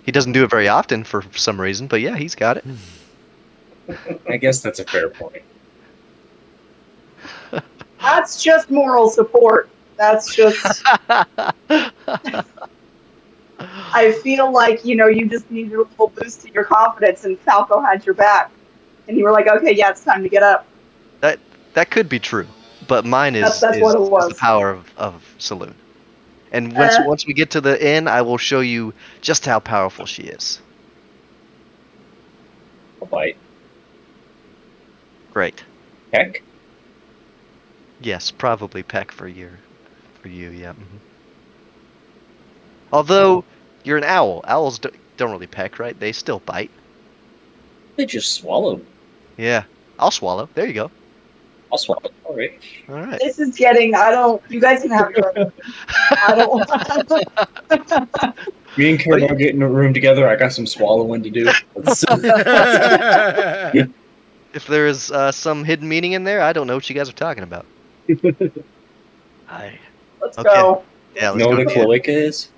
He doesn't do it very often for some reason, but yeah, he's got it. I guess that's a fair point. That's just moral support. That's just. I feel like, you just needed a little boost to your confidence, and Falco had your back. And you were like, okay, yeah, it's time to get up. That could be true, but mine is That's what it was. the power of Saloon. And once we get to the inn, I will show you just how powerful she is. A bite. Great. Heck. Yes, probably peck for you, yeah. Mm-hmm. Although you're an owl, owls don't really peck, right? They still bite. They just swallow. Yeah, I'll swallow. There you go. I'll swallow. All right. All right. This is getting, you guys can have your own. I don't. Me and Carol are getting a room together. I got some swallowing to do. If there is some hidden meaning in there, I don't know what you guys are talking about. Let's go. Yeah, let's know go. what a cloaca is?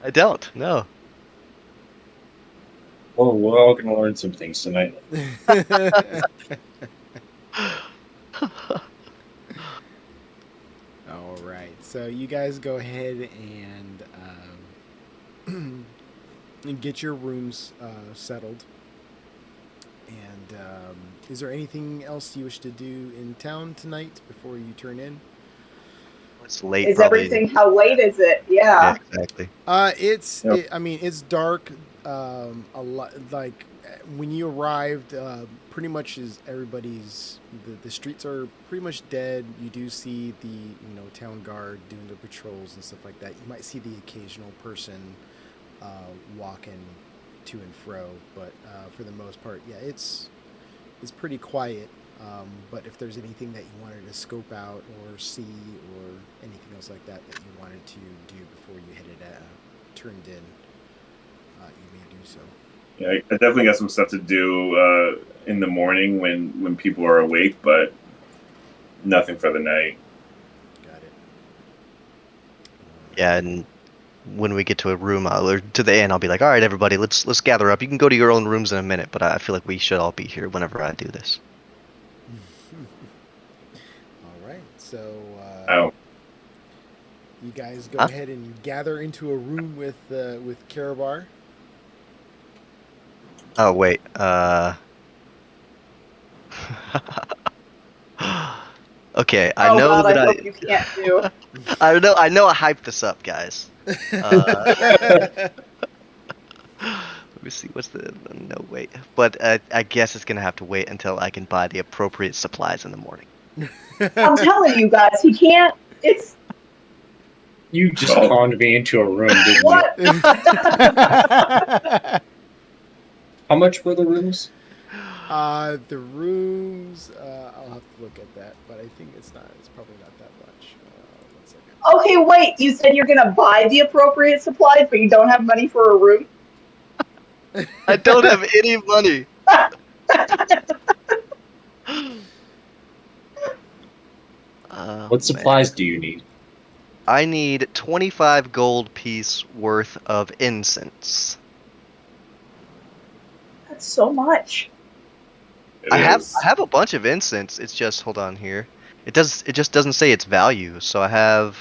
I don't. No. Oh, we're all gonna learn some things tonight. All right. So you guys go ahead and get your rooms settled. And is there anything else you wish to do in town tonight before you turn in? It's late. Is probably. everything? How late is it? Yeah. Exactly. It's dark. A lot like when you arrived. Pretty much is everybody's. The streets are pretty much dead. You do see the town guard doing the patrols and stuff like that. You might see the occasional person walking to and fro, but for the most part, yeah, it's pretty quiet. But if there's anything that you wanted to scope out or see or anything else like that that you wanted to do before you turned in, you may do so. Yeah, I definitely got some stuff to do in the morning when people are awake, but nothing for the night. Got it. Yeah, and when we get to a room or to the inn, I'll be like, "All right, everybody, let's gather up. You can go to your own rooms in a minute, but I feel like we should all be here whenever I do this." All right, so you guys go ahead and gather into a room with Karabar. Oh wait, Okay, I Oh know god, I that hope you can't do. I know I hyped this up, guys. Let me see, what's the no wait. But I guess it's gonna have to wait until I can buy the appropriate supplies in the morning. I'm telling you guys, he can't. It's You just Oh. conned me into a room, didn't you? what? How much were the rooms? The rooms, I'll have to look at that, but I think it's probably not that much. 1 second. Okay, wait. You said you're gonna buy the appropriate supplies, but you don't have money for a room. I don't have any money. What Man. supplies do you need? I need 25 gold piece worth of incense. That's so much. It I is. have a bunch of incense. It's just, hold on here. It just doesn't say its value. So I have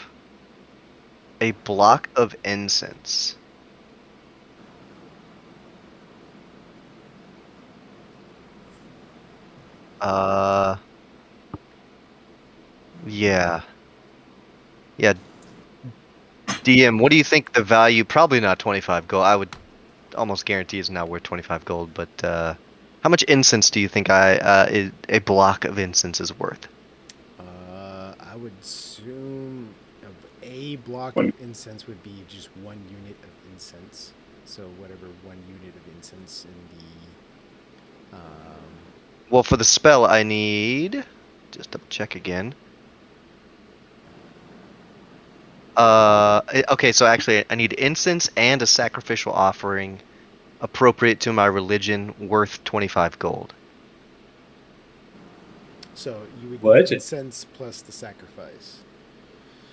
a block of incense. Yeah. Yeah. DM, what do you think the value? Probably not 25 gold. I would almost guarantee it's not worth 25 gold, but how much incense do you think a block of incense is worth? I would assume a block One- of incense would be just 1 unit of incense. So whatever 1 unit of incense in the. Well, for the spell, I need just double check again. Okay, so actually, I need incense and a sacrificial offering appropriate to my religion worth 25 gold. So you would What? need incense plus the sacrifice.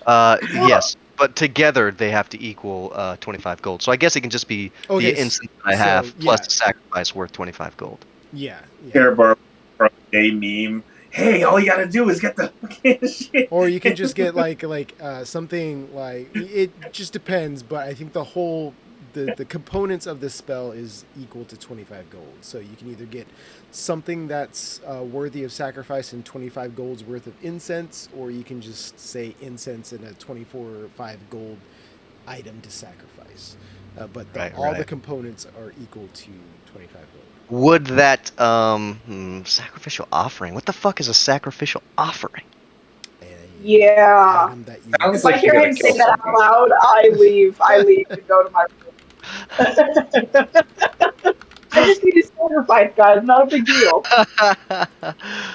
Yes, but together they have to equal 25 gold. So I guess it can just be Okay, the incense I so, have plus yeah. the sacrifice worth 25 gold. Yeah. Care bar a meme. Hey, all you gotta do is get the fucking shit. Or you can just get like something like it just depends, but I think the components of this spell is equal to 25 gold. So you can either get something that's worthy of sacrifice and 25 gold's worth of incense, or you can just say incense and a 5 gold item to sacrifice. But all the components are equal to 25 gold. Would that sacrificial offering? What the fuck is a sacrificial offering? Yeah. Item that you Sounds If I like you hear gotta him kill say that out something. loud, I leave. I leave to go to my room. I just need a sacrifice, guys. Not a big deal.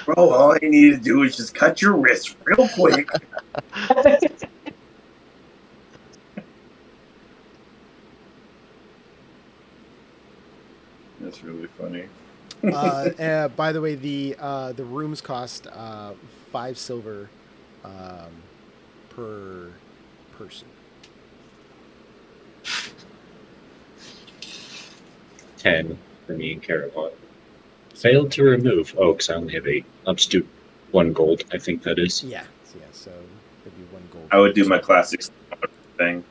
Bro, all you need to do is just cut your wrist real quick. That's really funny. By the way, the rooms cost 5 silver per person. 10 for me and Carabot. Failed to remove. Oh, because I only have 8. I'll just do 1 gold, I think that is. Yeah, so it'd be 1 gold. I would do my classic thing.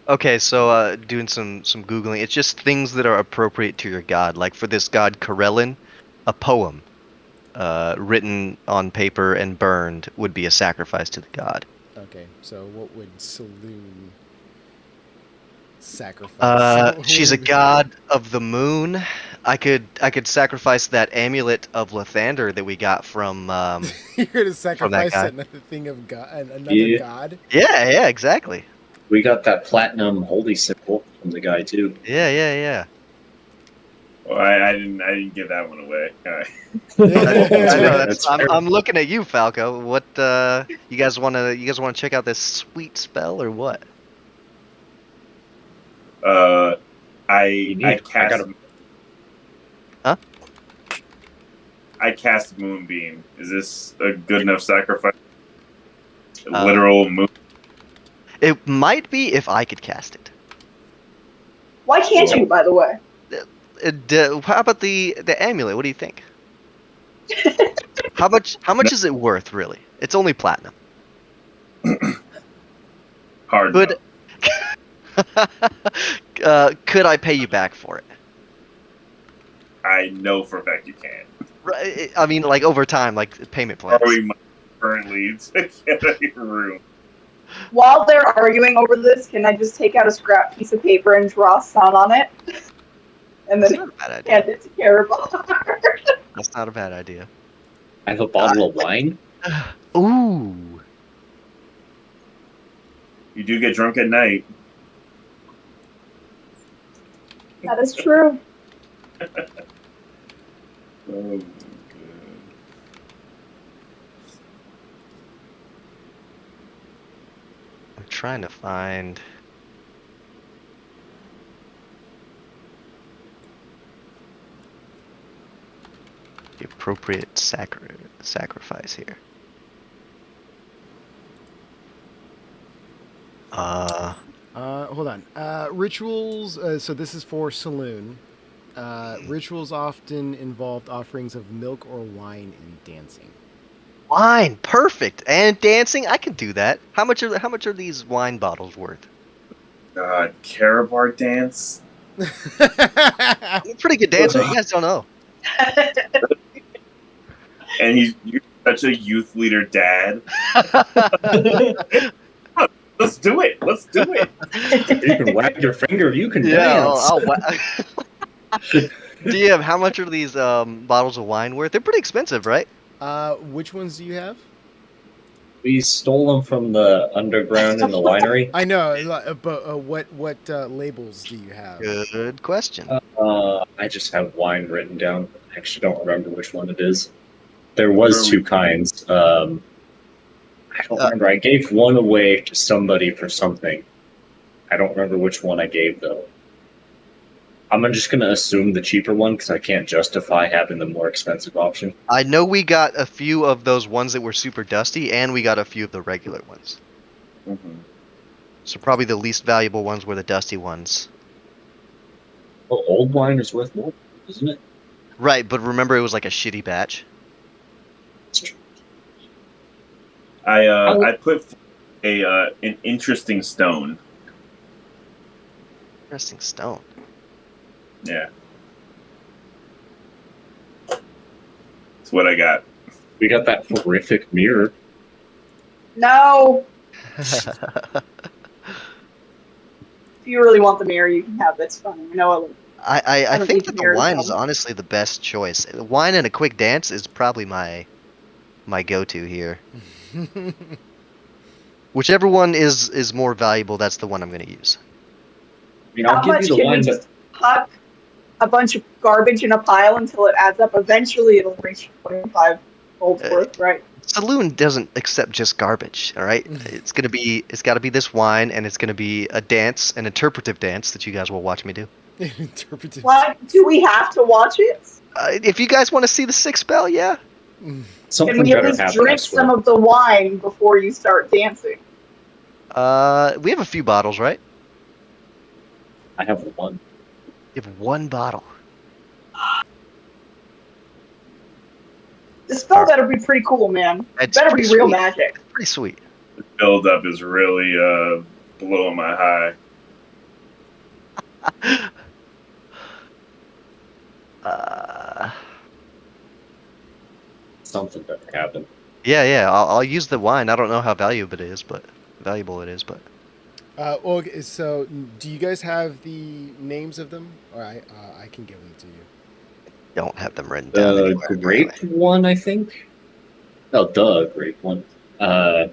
Okay, so doing some googling, it's just things that are appropriate to your god. Like for this god Karelin, a poem written on paper and burned would be a sacrifice to the god. Okay, so what would Saloon sacrifice? She's a god of the moon. I could sacrifice that amulet of Lathander that we got from You're gonna from that sacrifice guy. another thing of god, another Yeah. god. Yeah, exactly. We got that platinum holy symbol from the guy, too. Yeah. Well, I didn't give that one away. All right. I know. That's fair. I'm looking at you, Falco. What you guys wanna check out this sweet spell or what? I cast. Huh? I cast Moonbeam. Is this a good enough sacrifice? Literal moon. It might be if I could cast it. Why can't you, by the way? How about the amulet? What do you think? How much is it worth, really? It's only platinum. Hard. Could could I pay you back for it? I know for a fact you can. Right, I mean, like over time, like payment plans. Borrowing money currently to get out of your room. While they're arguing over this, can I just take out a scrap piece of paper and draw sun on it? And That's then not a bad idea. hand it to Carabar. That's not a bad idea. I have a bottle of wine. Ooh. You do get drunk at night. That is true. Oh, I'm trying to find. The appropriate sacrifice here. Hold on. Rituals. So this is for saloon. Rituals often involved offerings of milk or wine and dancing. Wine, perfect, and dancing. I can do that. How much are these wine bottles worth? God, Carabar dance. I'm a pretty good dancer. You guys don't know. And you're such a youth leader dad. Let's do it. Let's do it. You can wag your finger. You can Yeah. dance. DM, how much are these bottles of wine worth? They're pretty expensive, right? Which ones do you have? We stole them from the underground in the winery. I know, but what labels do you have? Good question. I just have wine written down. I actually don't remember which one it is. There was two kinds. I don't remember. I gave one away to somebody for something. I don't remember which one I gave, though. I'm just going to assume the cheaper one because I can't justify having the more expensive option. I know we got a few of those ones that were super dusty, and we got a few of the regular ones. Mm-hmm. So probably the least valuable ones were the dusty ones. Well, old wine is worth more, isn't it? Right, but remember it was like a shitty batch. It's true. I put an interesting stone. Interesting stone. Yeah. That's what I got. We got that horrific mirror. No. If you really want the mirror, you can have it. It's fine. I know I don't think need that the mirrors, wine is though. honestly the best choice. Wine and a quick dance is probably my go-to here. Whichever one is more valuable, that's the one I'm going to use. I mean, How I'll give much you the can we wine, just huck a bunch of garbage in a pile until it adds up? Eventually, it'll reach 25 gold's worth, right? Saloon doesn't accept just garbage, all right? It's got to be this wine, and it's going to be a dance, an interpretive dance that you guys will watch me do. Interpretive. What? Do we have to watch it? If you guys want to see the sixth spell, yeah. something Can we at better least happen, I drink swear. some of the wine before you start dancing? We have a few bottles, right? I have one. You have one bottle. This spell better be pretty cool, man. It It's better be pretty real sweet. magic. Pretty sweet. The build up is really blowing my high. Something better happen. Yeah. I'll use the wine. I don't know how valuable it is, but Okay, so do you guys have the names of them? Or I can give them to you. don't have them written down The anywhere. grape one, I think. Oh, the grape one. I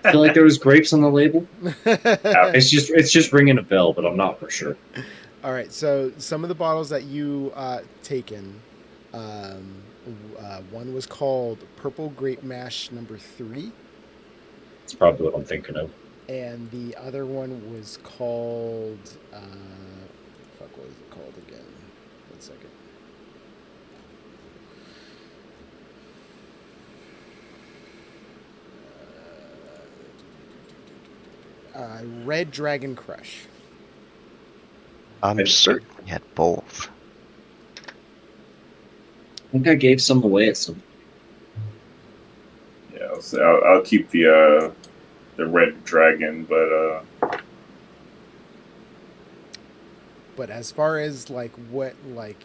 feel like there was grapes on the label. It's just ringing a bell, but I'm not for sure. All right, so some of the bottles that you taken, one was called Purple Grape Mash number 3, That's probably what I'm thinking of. and the other one was called what was it called again? 1 second. Red Dragon Crush. I'm certain we had both. I think I gave some away at some. Yeah, so I'll keep the red dragon, But as far as like what like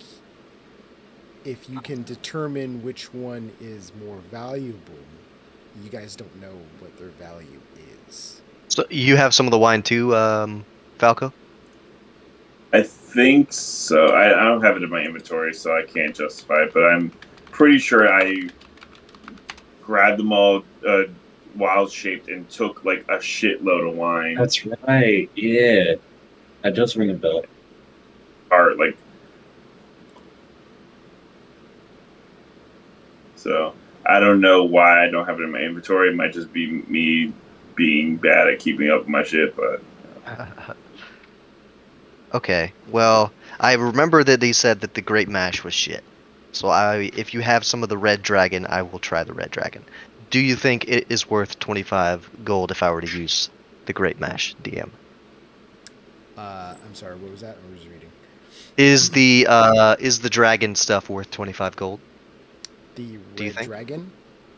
if you can determine which one is more valuable, you guys don't know what their value is. So you have some of the wine too, Falco? I think so. I don't have it in my inventory, so I can't justify it. But I'm pretty sure I grabbed them all wild shaped and took like a shitload of wine. That's right. Yeah, that does ring a bell. Or like, so I don't know why I don't have it in my inventory. It might just be me being bad at keeping up with my shit, but. Okay, well, I remember that they said that the Great Mash was shit. So if you have some of the Red Dragon, I will try the Red Dragon. Do you think it is worth 25 gold if I were to use the Great Mash, DM? I'm sorry, what was that? I was reading. Is the dragon stuff worth 25 gold? The Do you red think? dragon?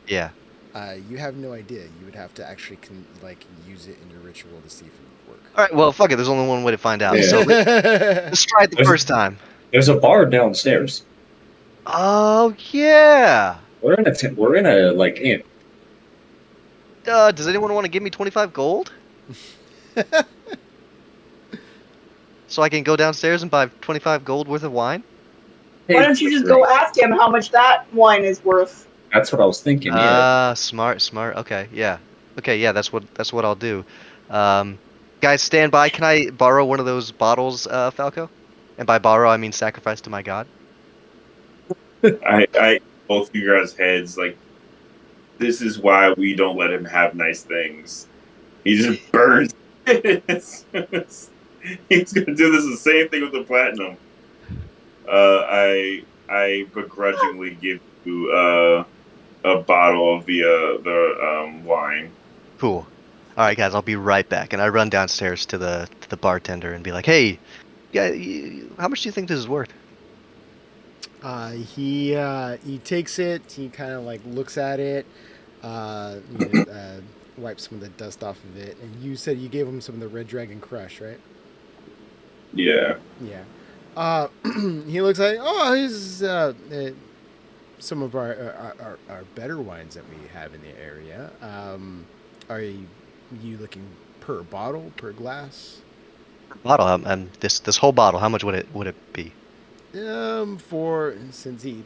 Yeah. You have no idea. You would have to actually use it in your ritual to see if it would work. All right. Well, fuck it. There's only one way to find out. Yeah. So let's try it the first time. There's a bar downstairs. Oh yeah. We're in a like inn. Does anyone want to give me 25 gold? So I can go downstairs and buy 25 gold worth of wine? Why don't you just go ask him how much that wine is worth? That's what I was thinking. Yeah. Smart. Okay, yeah. Okay, yeah. That's what I'll do. Guys, stand by. Can I borrow one of those bottles, Falco? And by borrow, I mean sacrifice to my god. I both you guys' heads like this is why we don't let him have nice things. He just burns. He's gonna do this the same thing with the platinum. I begrudgingly give you a bottle of the wine. Cool. All right, guys. I'll be right back. And I run downstairs to the bartender and be like, "Hey, yeah, how much do you think this is worth?" He takes it. He kind of like looks at it, wipes some of the dust off of it. And you said you gave him some of the Red Dragon Crush, right? Yeah. Yeah. He looks like, oh, here's some of our better wines that we have in the area. Are you looking per bottle, per glass? Bottle. This whole bottle. How much would it be? Since he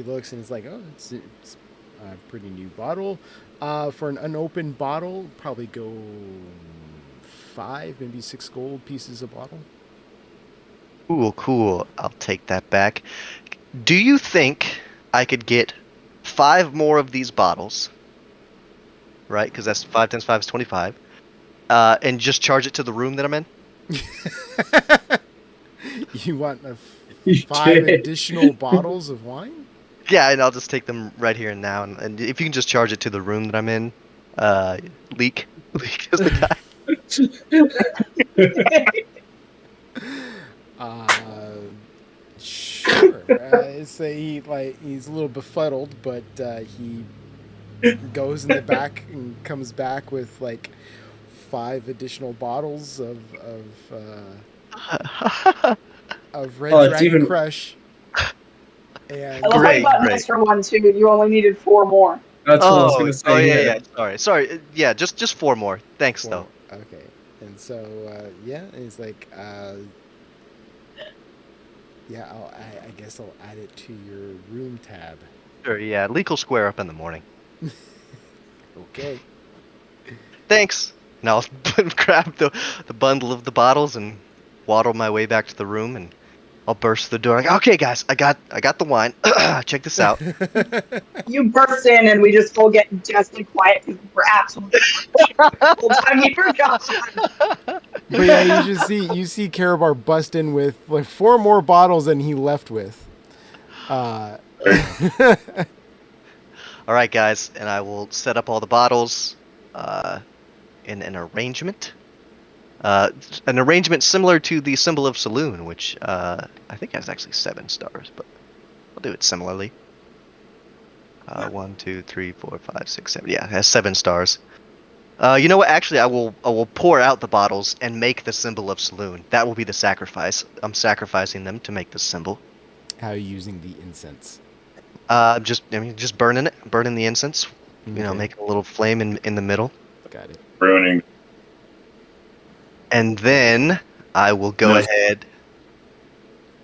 looks and it's like, oh, it's a pretty new bottle. For an unopened bottle, probably go 5, maybe 6 gold pieces a bottle. Cool. I'll take that back. Do you think I could get 5 more of these bottles? Right, because that's 5 times 5 is 25. And just charge it to the room that I'm in. You want 5 additional bottles of wine? Yeah, and I'll just take them right here and now. And if you can just charge it to the room that I'm in, Leak is the guy. Sure. Say he's a little befuddled, but he goes in the back and comes back with 5 additional bottles of Red Dragon Crush. And I love how you got an extra one too. You only needed 4 more. That's what I was gonna say. Oh yeah. Sorry. Yeah, just 4 more. Thanks 4. though. Okay. And so he's like, yeah, I guess I'll add it to your room tab. Sure. Yeah, Leak will square up in the morning. Okay. Thanks. Now I'll grab the bundle of the bottles and waddle my way back to the room, and I'll burst the door. Like, okay, guys, I got the wine. Check this out. You burst in and we just all get deathly quiet because we're absolutely the whole time he forgot. But yeah, you see Karabar bust in with 4 more bottles than he left with. All right, guys, and I will set up all the bottles in an arrangement. An arrangement similar to the symbol of Saloon, which I think has actually 7 stars, but I'll do it similarly. 1, 2, 3, 4, 5, 6, 7. Yeah, it has 7 stars. You know what? Actually, I will pour out the bottles and make the symbol of Saloon. That will be the sacrifice. I'm sacrificing them to make this symbol. How are you using the incense? Just burning the incense. Okay. Making a little flame in the middle. Got it. Ruining. And then I will go No. ahead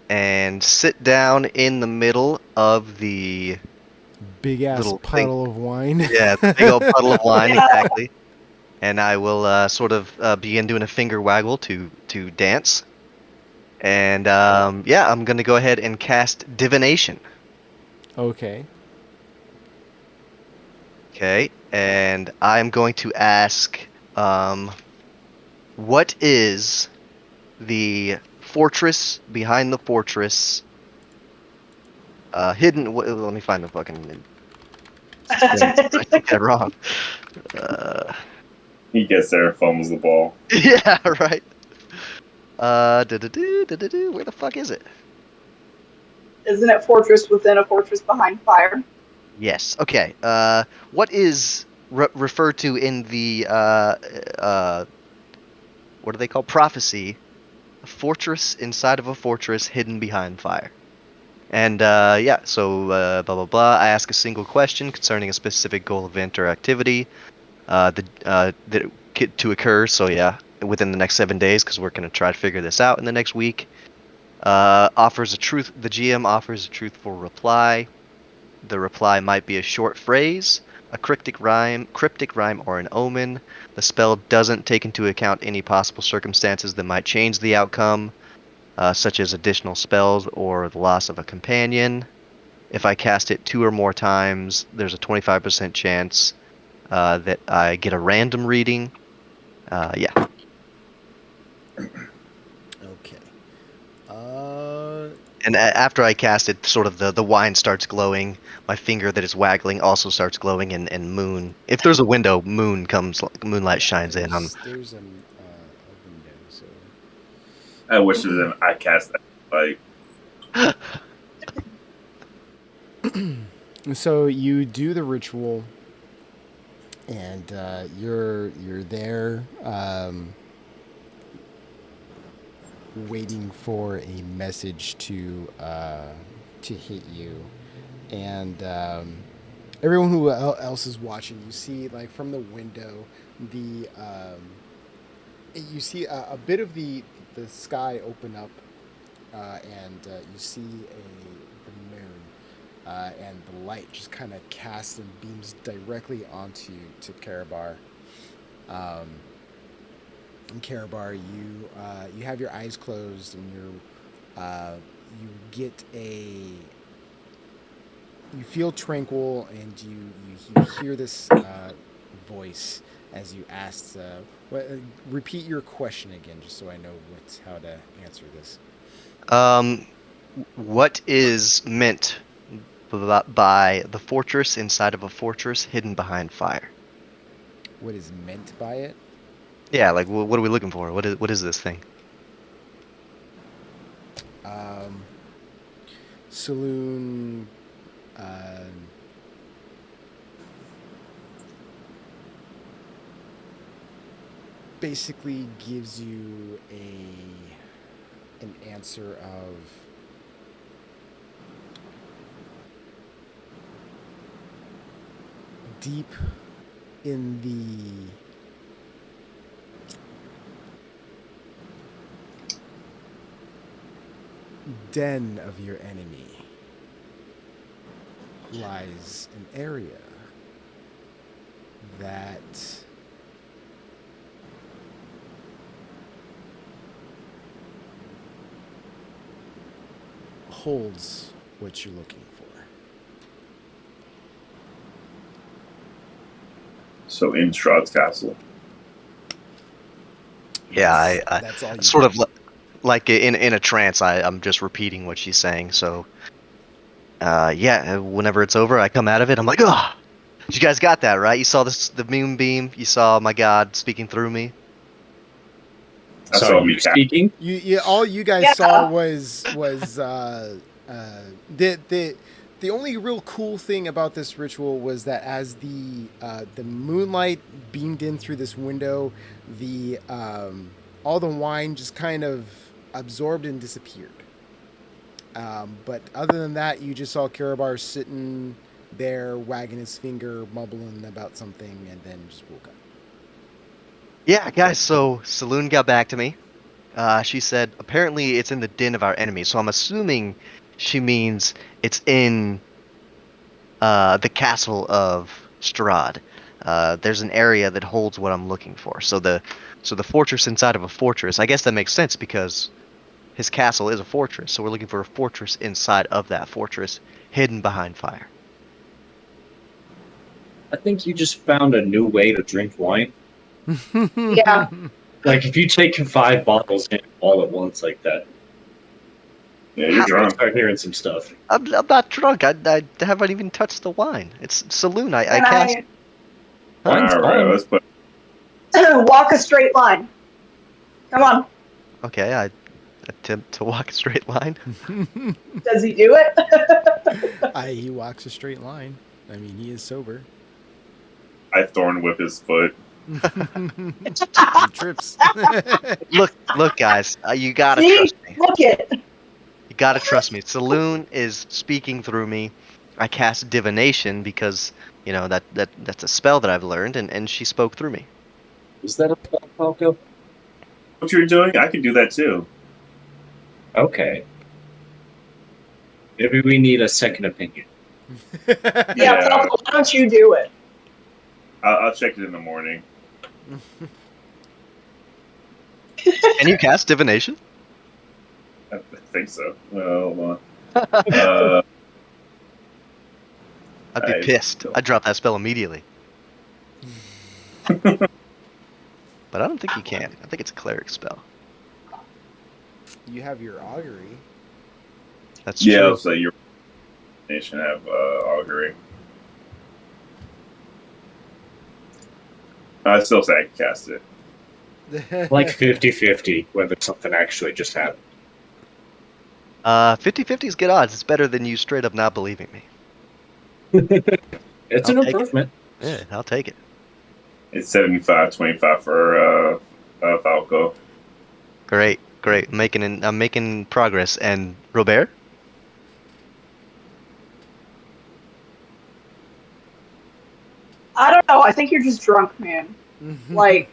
and sit down in the middle of the Big ass little puddle of wine. Yeah, the big old puddle of wine, Yeah. exactly. And I will sort of begin doing a finger waggle to dance. And I'm gonna go ahead and cast divination. Okay. Okay, and I'm going to ask, what is the fortress behind the fortress? Hidden. Let me find the fucking. I took that wrong. He gets there and fumbles the ball. Yeah, right. Where the fuck is it? Isn't it fortress within a fortress behind fire? Yes. Okay. What is referred to in the what do they call prophecy? A fortress inside of a fortress hidden behind fire. And blah blah blah. I ask a single question concerning a specific goal, event, or activity to occur. So yeah, within the next 7 days, because we're gonna try to figure this out in the next week. The GM offers a truthful reply. The reply might be a short phrase, a cryptic rhyme, or an omen. The spell doesn't take into account any possible circumstances that might change the outcome, such as additional spells or the loss of a companion. If I cast it 2 or more times, there's a 25% chance that I get a random reading. Yeah. Okay. And after I cast it, sort of the wine starts glowing. My finger that is waggling also starts glowing, and moon. If there's a window, moonlight shines in. There's a window, so. I wish it was an I cast that So you do the ritual, and you're there, waiting for a message to hit you, and everyone who else is watching, you see like from the window, the you see a bit of the sky open up, and you see the moon, and the light just kind of casts and beams directly onto Karabar. And Karabar, you have your eyes closed, and you get you feel tranquil, and you hear this voice as you ask. Repeat your question again, just so I know how to answer this. What is meant by the fortress inside of a fortress hidden behind fire? What is meant by it? Yeah, like what are we looking for? What is this thing? Saloon. Basically gives you an answer of deep in the den of your enemy lies an area that holds what you're looking for. So in Strahd's castle. Yeah, That's all you sort got. of like in a trance. I'm just repeating what she's saying. So, whenever it's over, I come out of it. I'm like, oh, you guys got that right? You saw the moonbeam. You saw my God speaking through me. I So saw are me you speaking? You all you guys Yeah. saw was the only real cool thing about this ritual was that as the moonlight beamed in through this window, all the wine just kind of absorbed and disappeared. But other than that, you just saw Karabar sitting there, wagging his finger, mumbling about something, and then just woke up. Yeah, guys, so Saloon got back to me. She said apparently it's in the den of our enemy, so I'm assuming she means it's in the castle of Strahd. There's an area that holds what I'm looking for. So the fortress inside of a fortress. I guess that makes sense because his castle is a fortress. So we're looking for a fortress inside of that fortress, hidden behind fire. I think you just found a new way to drink wine. Yeah. Like if you take 5 bottles in all at once like that, Yeah, you're I drunk. start hearing some stuff. I'm not drunk. I haven't even touched the wine. It's Saloon. I And cast. Wine's All right, fine. let's put. walk a straight line. Come on. Okay, I attempt to walk a straight line. Does he do it? He walks a straight line. I mean, he is sober. I thorn whip his foot. He trips. Look, guys. You gotta See? trust me. Look it. You gotta trust me. Saloon is speaking through me. I cast divination because that's a spell that I've learned, and she spoke through me. Is that a Falco? What you're doing? I can do that too. Okay. Maybe we need a second opinion. Yeah, Yeah. Falco, why don't you do it? I'll check it in the morning. Can you cast divination? I think so. Well, hold on. I'd be pissed. I'd drop that spell immediately. But I don't think you can. I think it's a cleric spell. You have your augury. That's Yeah, true. so your nation have augury. I still say I can cast it. Like 50-50, whether something actually just happened. 50-50 is good odds. It's better than you straight up not believing me. It's I'll an take it. improvement. Yeah, I'll take it. It's 75-25 for Falco. Great. I'm making progress. And Robert? I don't know. I think you're just drunk, man. Like,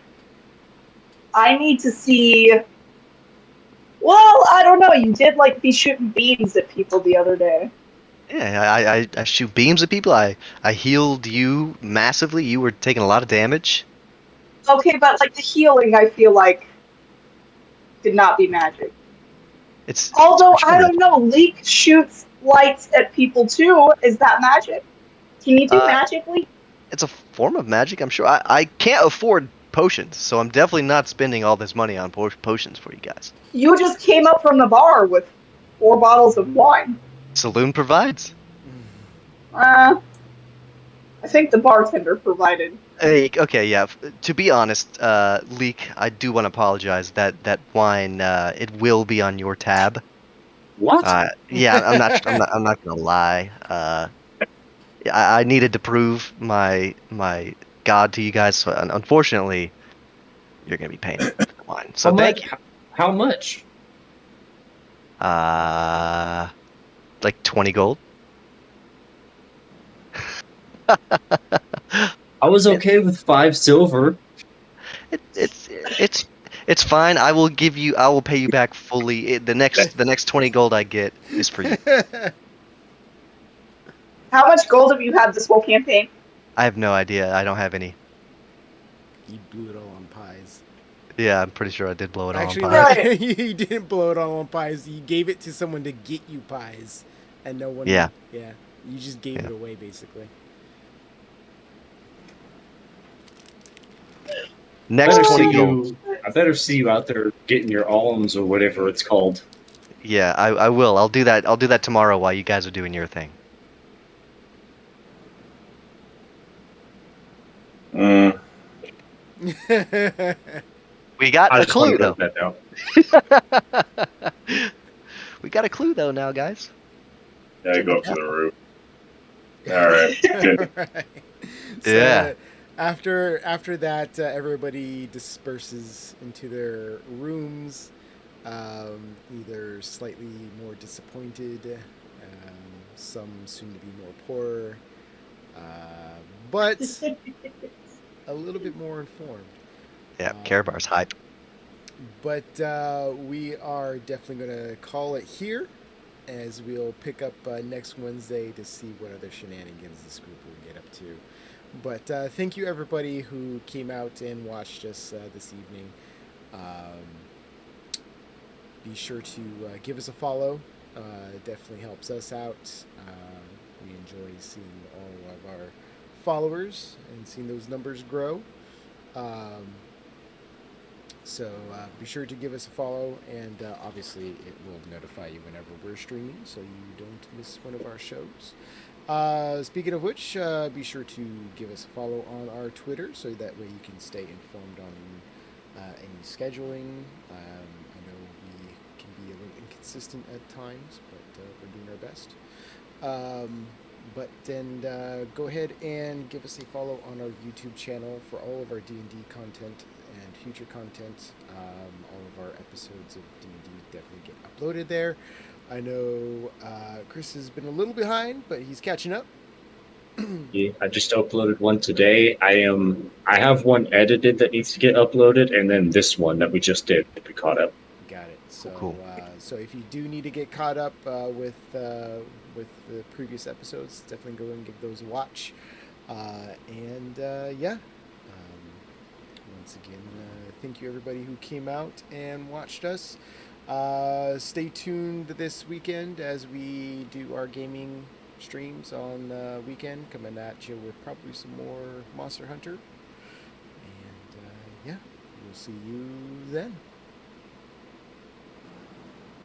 I need to see. Well, I don't know. You did like be shooting beams at people the other day. Yeah, I shoot beams at people. I healed you massively. You were taking a lot of damage. Okay, but like the healing, I feel like did not be magic. It's Although for sure I don't know, Leek shoots lights at people too. Is that magic? Can you do magic, Leek? It's a form of magic, I'm sure. I can't afford potions, so I'm definitely not spending all this money on potions for you guys. You just came up from the bar with 4 bottles of wine. Saloon provides. I think the bartender provided. Hey, okay, yeah. To be honest, Leek, I do want to apologize. That wine, it will be on your tab. What? Yeah, I'm not gonna lie. I needed to prove my god to you guys. So unfortunately, you're gonna be paying for the wine. So thank you. How much? Like 20 gold. I was okay with 5 silver. It's fine. I will pay you back fully. The next 20 gold I get is for you. How much gold have you had this whole campaign? I have no idea. I don't have any. You blew it all on pies. Yeah, I'm pretty sure I did blow it Actually, all on pies. you didn't blow it all on pies. You gave it to someone to get you pies, and no one. Yeah. Yeah. You just gave it away, basically. Next 20 gold. I better see you out there getting your alms or whatever it's called. Yeah, I will. I'll do that. I'll do that tomorrow while you guys are doing your thing. We got a clue though. We got a clue though now, guys. Yeah, I go up to the roof. All right. Good. Right. Yeah. After that, everybody disperses into their rooms, either slightly more disappointed, some soon to be more poor, but a little bit more informed. Yeah, Carabar's hype. But we are definitely going to call it here, as we'll pick up next Wednesday to see what other shenanigans this group will get up to. But thank you, everybody who came out and watched us this evening. Be sure to give us a follow. It definitely helps us out. We enjoy seeing all of our followers and seeing those numbers grow. So be sure to give us a follow, and obviously it will notify you whenever we're streaming, so you don't miss one of our shows. Speaking of which, be sure to give us a follow on our Twitter, so that way you can stay informed on any scheduling. I know we can be a little inconsistent at times, but we're doing our best. But then go ahead and give us a follow on our YouTube channel for all of our D&D content and future content. All of our episodes of D&D definitely get uploaded there. I know Chris has been a little behind, but he's catching up. Yeah, I just uploaded one today. I have one edited that needs to get uploaded, and then this one that we just did to be caught up. Got it. So, Cool. So if you do need to get caught up with the previous episodes, definitely go and give those a watch. Yeah. Once again, thank you everybody who came out and watched us. Stay tuned this weekend as we do our gaming streams on weekend, coming at you with probably some more Monster Hunter. And yeah, we'll see you then.